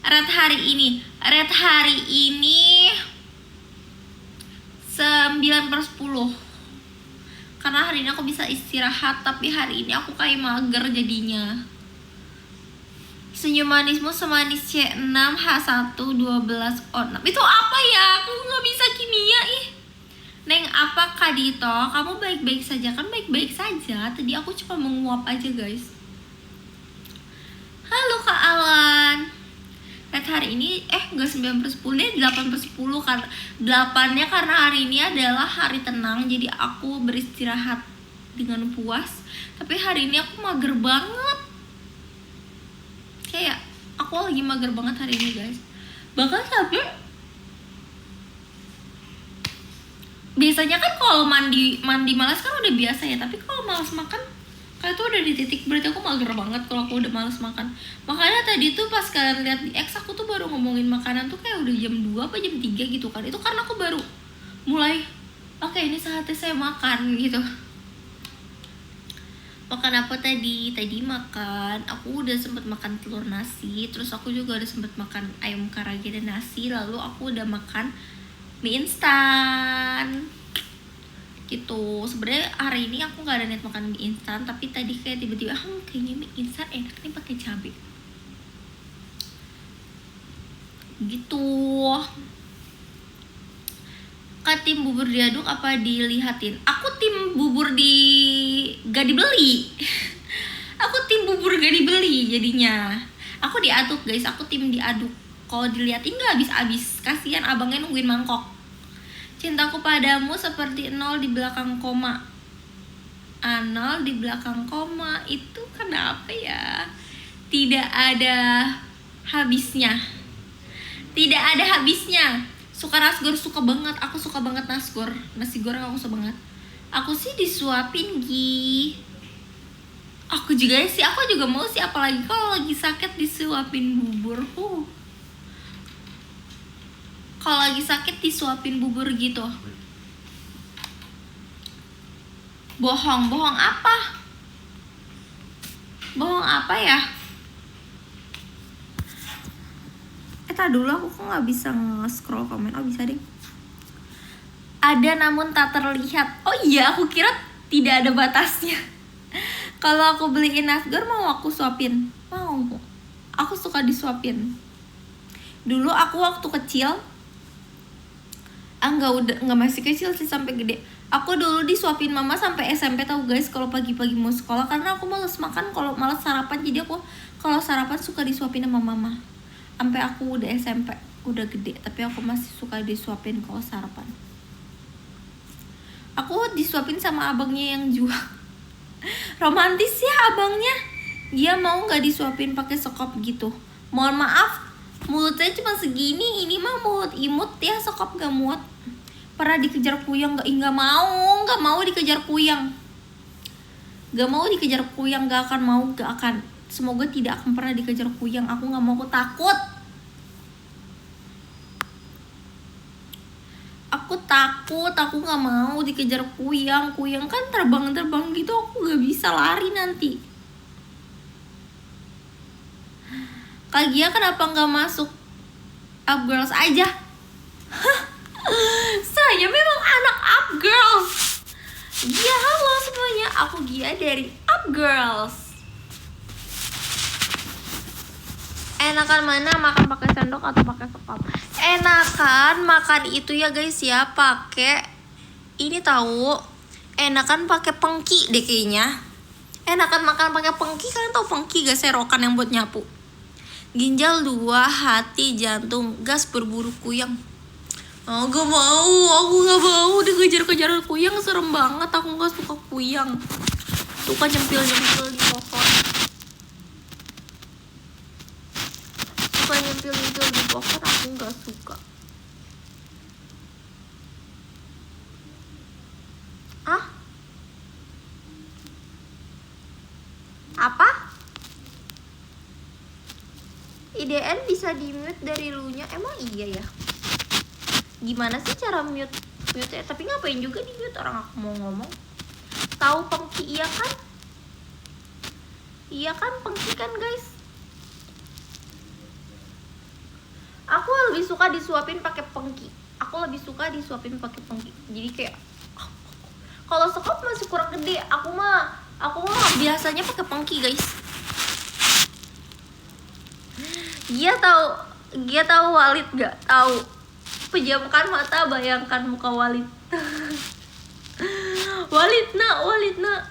Red hari ini 9/10. Karena hari ini aku bisa istirahat, tapi hari ini aku kayak mager jadinya. Senyum manismu semanis C6 H1 12O6. Itu apa ya? Aku nggak bisa kimia ih. Neng, apa Kak Dito? Kamu baik-baik saja kan? Baik-baik saja. Tadi aku cuma menguap aja guys. Halo Kak Alan. Red hari ini nggak 9/10 nih, 8/10 kan. 8-nya karena hari ini adalah hari tenang, jadi aku beristirahat dengan puas. Tapi hari ini aku mager banget. Kayak aku lagi mager banget hari ini guys. Bahkan sampai biasanya kan kalau mandi malas kan udah biasa ya, tapi kalau malas makan kayak itu udah di titik, berarti aku mager banget kalau aku udah malas makan. Makanya tadi tuh pas kalian lihat di X aku tuh baru ngomongin makanan tuh kayak udah jam 2 apa jam 3 gitu kan. Itu karena aku baru mulai oke, ini saatnya saya makan gitu. Makan apa tadi? Tadi makan, aku udah sempet makan telur nasi, terus aku juga udah sempet makan ayam karage dan nasi, lalu aku udah makan mie instan gitu. Sebenarnya hari ini aku nggak ada niat makan mie instan, tapi tadi kayak tiba-tiba kayaknya mie instan enak nih pakai cabai gitu. Kak, tim bubur diaduk apa dilihatin? Aku tim bubur gak dibeli. Aku tim bubur gak dibeli jadinya. Aku diaduk guys, aku tim diaduk. Kalau dilihatin gak habis-habis, kasihan abangnya nungguin mangkok. Cintaku padamu seperti 0 di belakang koma. 0 di belakang koma, itu kenapa ya? Tidak ada habisnya. Tidak ada habisnya. Suka nasgor, suka banget. Aku suka banget nasgor. Nasi goreng aku suka banget. Aku sih disuapin Gi. Aku juga sih, aku juga mau sih, apalagi kalau lagi sakit disuapin bubur. Kalau lagi sakit disuapin bubur gitu. Bohong apa? Bohong apa ya? Tadi dulu aku kok nggak bisa nge-scroll komen. Oh bisa deh. Ada namun tak terlihat. Oh iya, aku kira tidak ada batasnya. Kalau aku beliin nasgor mau aku suapin? Mau. Aku suka disuapin. Dulu aku waktu kecil, nggak masih kecil sih, sampai gede. Aku dulu disuapin mama sampai SMP tahu guys, kalau pagi-pagi mau sekolah, karena aku males makan, kalau males sarapan, jadi aku kalau sarapan suka disuapin sama mama. Sampai aku udah SMP, udah gede, tapi aku masih suka disuapin kalau sarapan. Aku disuapin sama abangnya yang jual. Romantis ya abangnya. Dia mau nggak disuapin pakai sekop gitu. Mohon maaf, mulutnya cuma segini, ini mah mulut imut ya, sekop gak muat. Pernah dikejar kuyang nggak mau dikejar kuyang. Gak mau dikejar kuyang, gak akan. Semoga tidak akan pernah dikejar kuyang. Aku nggak mau, aku takut. Aku nggak mau dikejar kuyang. Kuyang kan terbang gitu, aku nggak bisa lari nanti. Kak Gia kenapa nggak masuk Up Girls aja? Saya memang anak Up Girls. Gia, halo semuanya, aku Gia dari Up Girls. Enakan mana, makan pakai sendok atau pakai sekop? Enakan makan itu ya guys ya, pakai ini tahu. Enakan pakai pengki deh kayaknya. Enakan makan pakai pengki. Kalian tahu pengki gak? Serokan yang buat nyapu. Ginjal 2, hati, jantung, gas berburu kuyang. Oh, aku gak mau dikejar-kejar kuyang, serem banget. Aku gak suka kuyang. Suka nyempil-nyempil di pohon. Aku gak suka. Apa? IDN bisa di mute dari lunya, emang iya ya? Gimana sih cara mute ya? Tapi ngapain juga di mute, orang aku mau ngomong. Tahu pengki? Iya kan? Iya kan pengki kan guys? Aku lebih suka disuapin pakai pengki. Jadi kayak kalau sekop masih kurang gede. Aku mah biasanya pakai pengki guys. Gia tahu Walid gak? Tahu. Pejamkan mata, bayangkan muka Walid. Walid nak.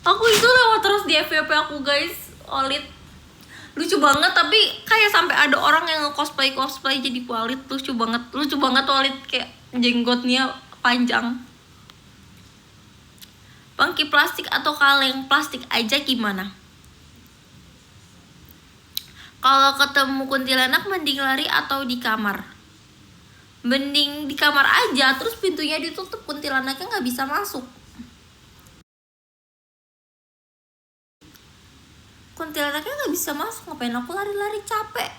Aku itu lewat terus di FYP aku guys, Walid. Lucu banget, tapi kayak sampai ada orang yang cosplay jadi Walid. Lucu banget Walid, kayak jenggotnya panjang. Pengki plastik atau kaleng plastik aja gimana? Kalau ketemu kuntilanak mending lari atau di kamar? Mending di kamar aja, terus pintunya ditutup, kuntilanaknya nggak bisa masuk. Kuntilanaknya nggak bisa masuk, ngapain aku lari-lari, capek.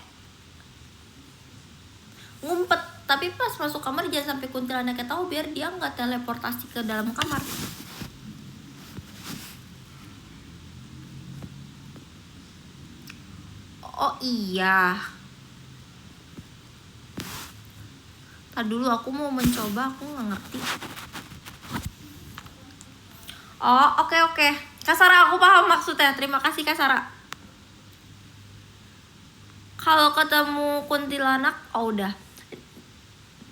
Ngumpet, tapi pas masuk kamar jangan sampai kuntilanaknya tahu, biar dia nggak teleportasi ke dalam kamar. Oh iya. Tadi dulu aku mau mencoba, aku nggak ngerti. Oh oke. Kak Sarah, aku paham maksudnya. Terima kasih Kak Sarah. Kalau ketemu kuntilanak, oh udah.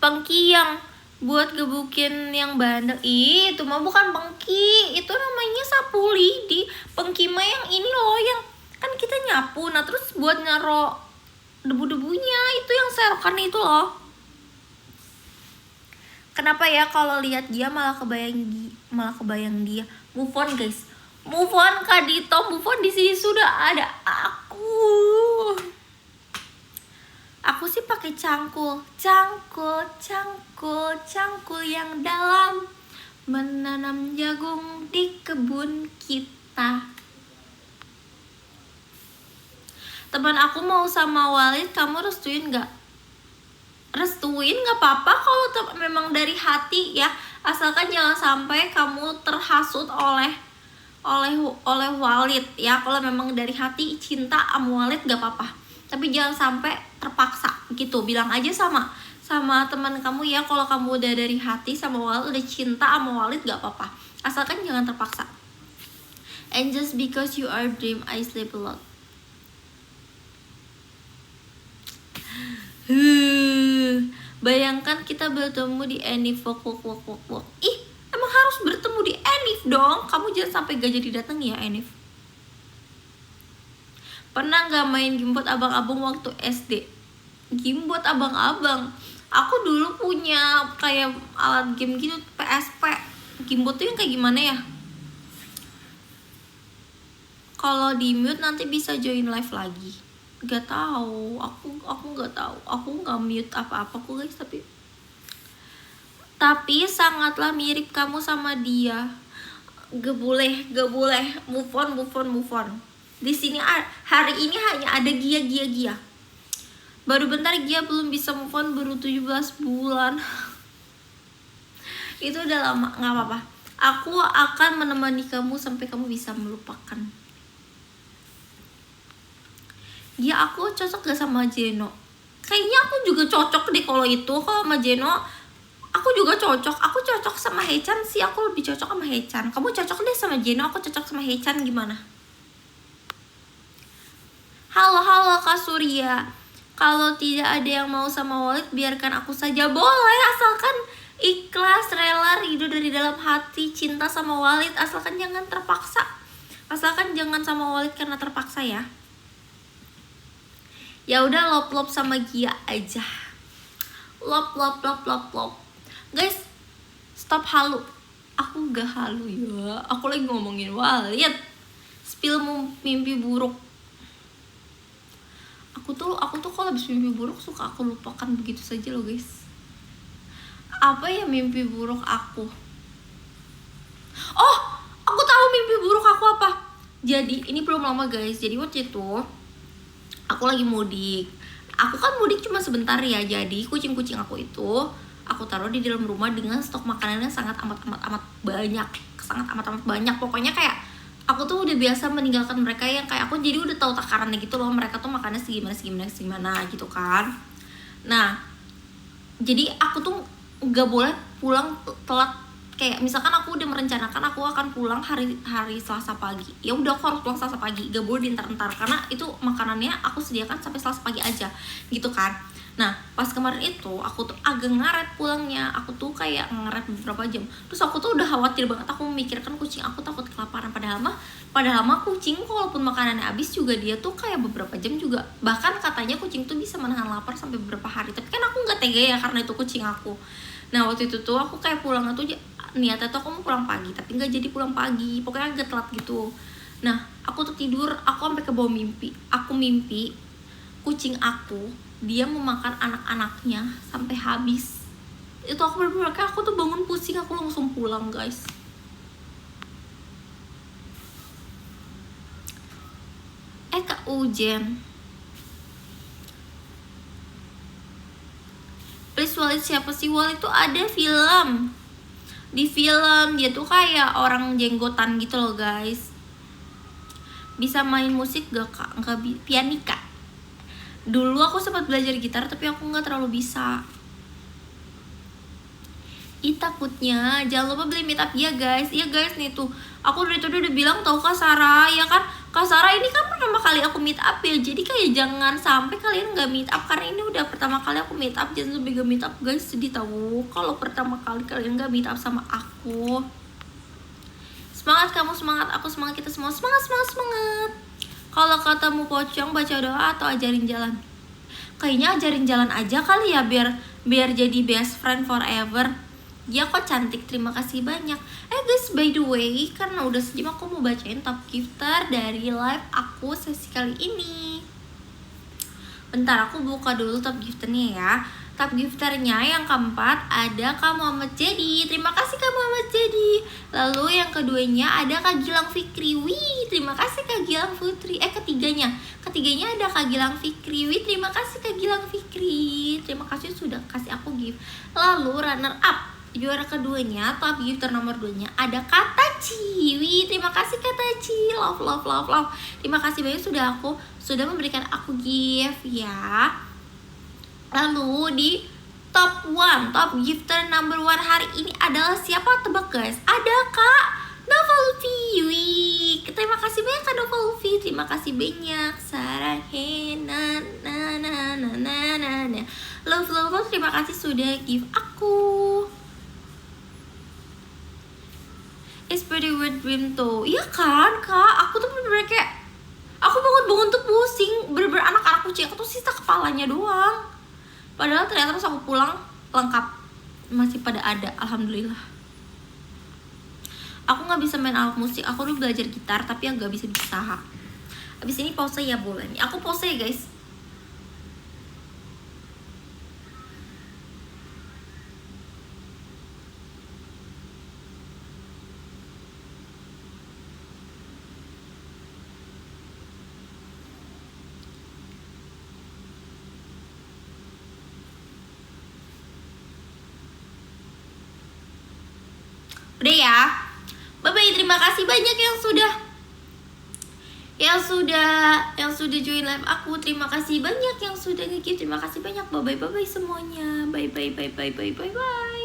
Pengki yang buat gebukin yang bandel. Ih, itu mah bukan pengki, itu namanya sapu lidi. Pengki mah yang ini loh, yang kan kita nyapu, nah terus buat naro debu-debunya, itu yang serokan itu loh. Kenapa ya kalau lihat dia malah kebayang dia. Move on guys, move on Kak Dito, move on. Di sini sudah ada aku sih pakai cangkul yang dalam, menanam jagung di kebun kita. Teman aku mau sama Walid, kamu restuin gak? Restuin gak apa-apa kalau memang dari hati ya, asalkan jangan sampai kamu terhasut oleh Walid ya. Kalau memang dari hati cinta sama Walid gak apa-apa, tapi jangan sampai terpaksa gitu. Bilang aja sama teman kamu ya, kalau kamu udah dari hati sama Walid, udah cinta sama Walid gak apa-apa, asalkan jangan terpaksa. And just because you are dream, I sleep a lot. Bayangkan kita bertemu di Enif. Ih, emang harus bertemu di Enif dong. Kamu jangan sampai gak jadi datang ya Enif. Pernah gak main gamebot abang-abang waktu SD? Gamebot abang-abang, aku dulu punya kayak alat game gitu, PSP. Gamebot tuh yang kayak gimana ya? Kalau di mute nanti bisa join live lagi. Gak tahu, aku nggak tahu, aku nggak mute apa-apa kok guys, tapi sangatlah mirip kamu sama dia. Gak boleh, move on. Di sini hari ini hanya ada Gia. Baru bentar Gia belum bisa move on, baru 17 bulan. Itu udah lama, nggak apa-apa. Aku akan menemani kamu sampai kamu bisa melupakan. Ya aku cocok gak sama Jeno? Kayaknya aku juga cocok deh kalau itu. Kalau sama Jeno aku juga cocok. Aku cocok sama Hechan sih. Aku lebih cocok sama Hechan. Kamu cocok deh sama Jeno, aku cocok sama Hechan. Gimana? Halo Kak Surya. Kalau tidak ada yang mau sama Walid, biarkan aku saja. Boleh, asalkan ikhlas, rela, ridho dari dalam hati, cinta sama Walid. Asalkan jangan terpaksa. Asalkan jangan sama Walid karena terpaksa ya. Ya udah, lop sama Gia aja. Lop. Guys, stop halu. Aku gak halu ya. Aku lagi ngomongin Walid. Spill mimpi buruk. Aku tuh kalau habis mimpi buruk suka aku lupakan begitu saja loh guys. Apa ya mimpi buruk aku? Oh, aku tahu mimpi buruk aku apa. Jadi ini belum lama guys. Jadi waktu itu aku lagi mudik. Aku kan mudik cuma sebentar ya. Jadi kucing-kucing aku itu aku taruh di dalam rumah dengan stok makanannya sangat amat banyak. Sangat amat banyak. Pokoknya kayak aku tuh udah biasa meninggalkan mereka yang kayak aku jadi udah tahu takarannya gitu loh. Mereka tuh makannya segimana gitu kan. Nah, jadi aku tuh gak boleh pulang telat. Kayak misalkan aku udah merencanakan aku akan pulang hari Selasa pagi, ya udah aku harus pulang Selasa pagi, gak boleh diantar karena itu makanannya aku sediakan sampai Selasa pagi aja gitu kan. Nah pas kemarin itu aku tuh agak ngaret pulangnya, aku tuh kayak ngaret beberapa jam. Terus aku tuh udah khawatir banget, aku memikirkan kucing aku takut kelaparan. Padahal mah kucing walaupun makanannya habis juga dia tuh kayak beberapa jam juga, bahkan katanya kucing tuh bisa menahan lapar sampai beberapa hari. Tapi kan aku nggak tega ya karena itu kucing aku. Nah waktu itu tuh aku kayak pulang tuh niatnya tuh aku mau pulang pagi, tapi nggak jadi pulang pagi, pokoknya agak telat gitu. Nah aku tuh tidur, aku sampai ke bawah mimpi. Aku mimpi kucing aku dia memakan anak-anaknya sampai habis. Itu aku bener-bener kayak aku tuh bangun pusing, aku langsung pulang guys. Kak Ujen, please Walid siapa sih? Walid tuh ada film. Di film dia tuh kayak orang jenggotan gitu loh guys. Bisa main musik gak kak? Pianika. Dulu aku sempat belajar gitar tapi aku gak terlalu bisa. Takutnya jangan lupa beli meet up ya guys. Iya guys nih tuh, aku dari tadi udah bilang tau Kak Sarah ya kan. Kak Sarah ini kan pertama kali aku meet up ya. Jadi kayak jangan sampai kalian gak meet up, karena ini udah pertama kali aku meet up. Jangan sampai gak meet up guys, sedih tahu kalau pertama kali kalian gak meet up sama aku. Semangat kamu, semangat aku, semangat kita semua. Semangat. Kalau katamu pocong, baca doa atau ajarin jalan? Kayaknya ajarin jalan aja kali ya, biar jadi best friend forever. Ya kok cantik, terima kasih banyak. Guys, by the way, karena udah sejam aku mau bacain top gifter dari live aku sesi kali ini. Bentar, aku buka dulu top gifternya ya. Top gifternya yang keempat ada Kak Muhammad Jadi. Terima kasih Kak Muhammad Jadi. Lalu yang keduanya ada Kak Gilang Fikri. Wih, terima kasih Kak Gilang Putri. Ketiganya ada Kak Gilang Fikri. Wih, terima kasih Kak Gilang Fikri. Terima kasih sudah kasih aku gift. Lalu runner up, juara keduanya, top gifter nomor 2-nya ada Katachi. Wih, terima kasih Katachi. Love. Terima kasih banyak sudah memberikan aku gift ya. Lalu di top gifter number 1 hari ini adalah siapa? Tebak guys. Ada Kak Novalvi. Wih, terima kasih banyak Kak Novalvi. Terima kasih banyak Sarah Henan. Love, terima kasih sudah give aku. It's pretty weird dream tuh. Iya kan kak, aku tuh bener-bener kayak aku bangun-bangun tuh pusing, bener-bener anak-anak kucing aku tuh sisa kepalanya doang. Padahal ternyata pas aku pulang lengkap, masih pada ada, alhamdulillah. Aku nggak bisa main alat musik, aku udah belajar gitar tapi yang nggak bisa. Abis ini pause ya boleh nih, aku pause ya guys. Udah ya, bye bye. Terima kasih banyak yang sudah join live aku. Terima kasih banyak yang sudah nge-give. Terima kasih banyak. Bye bye semuanya. Bye bye.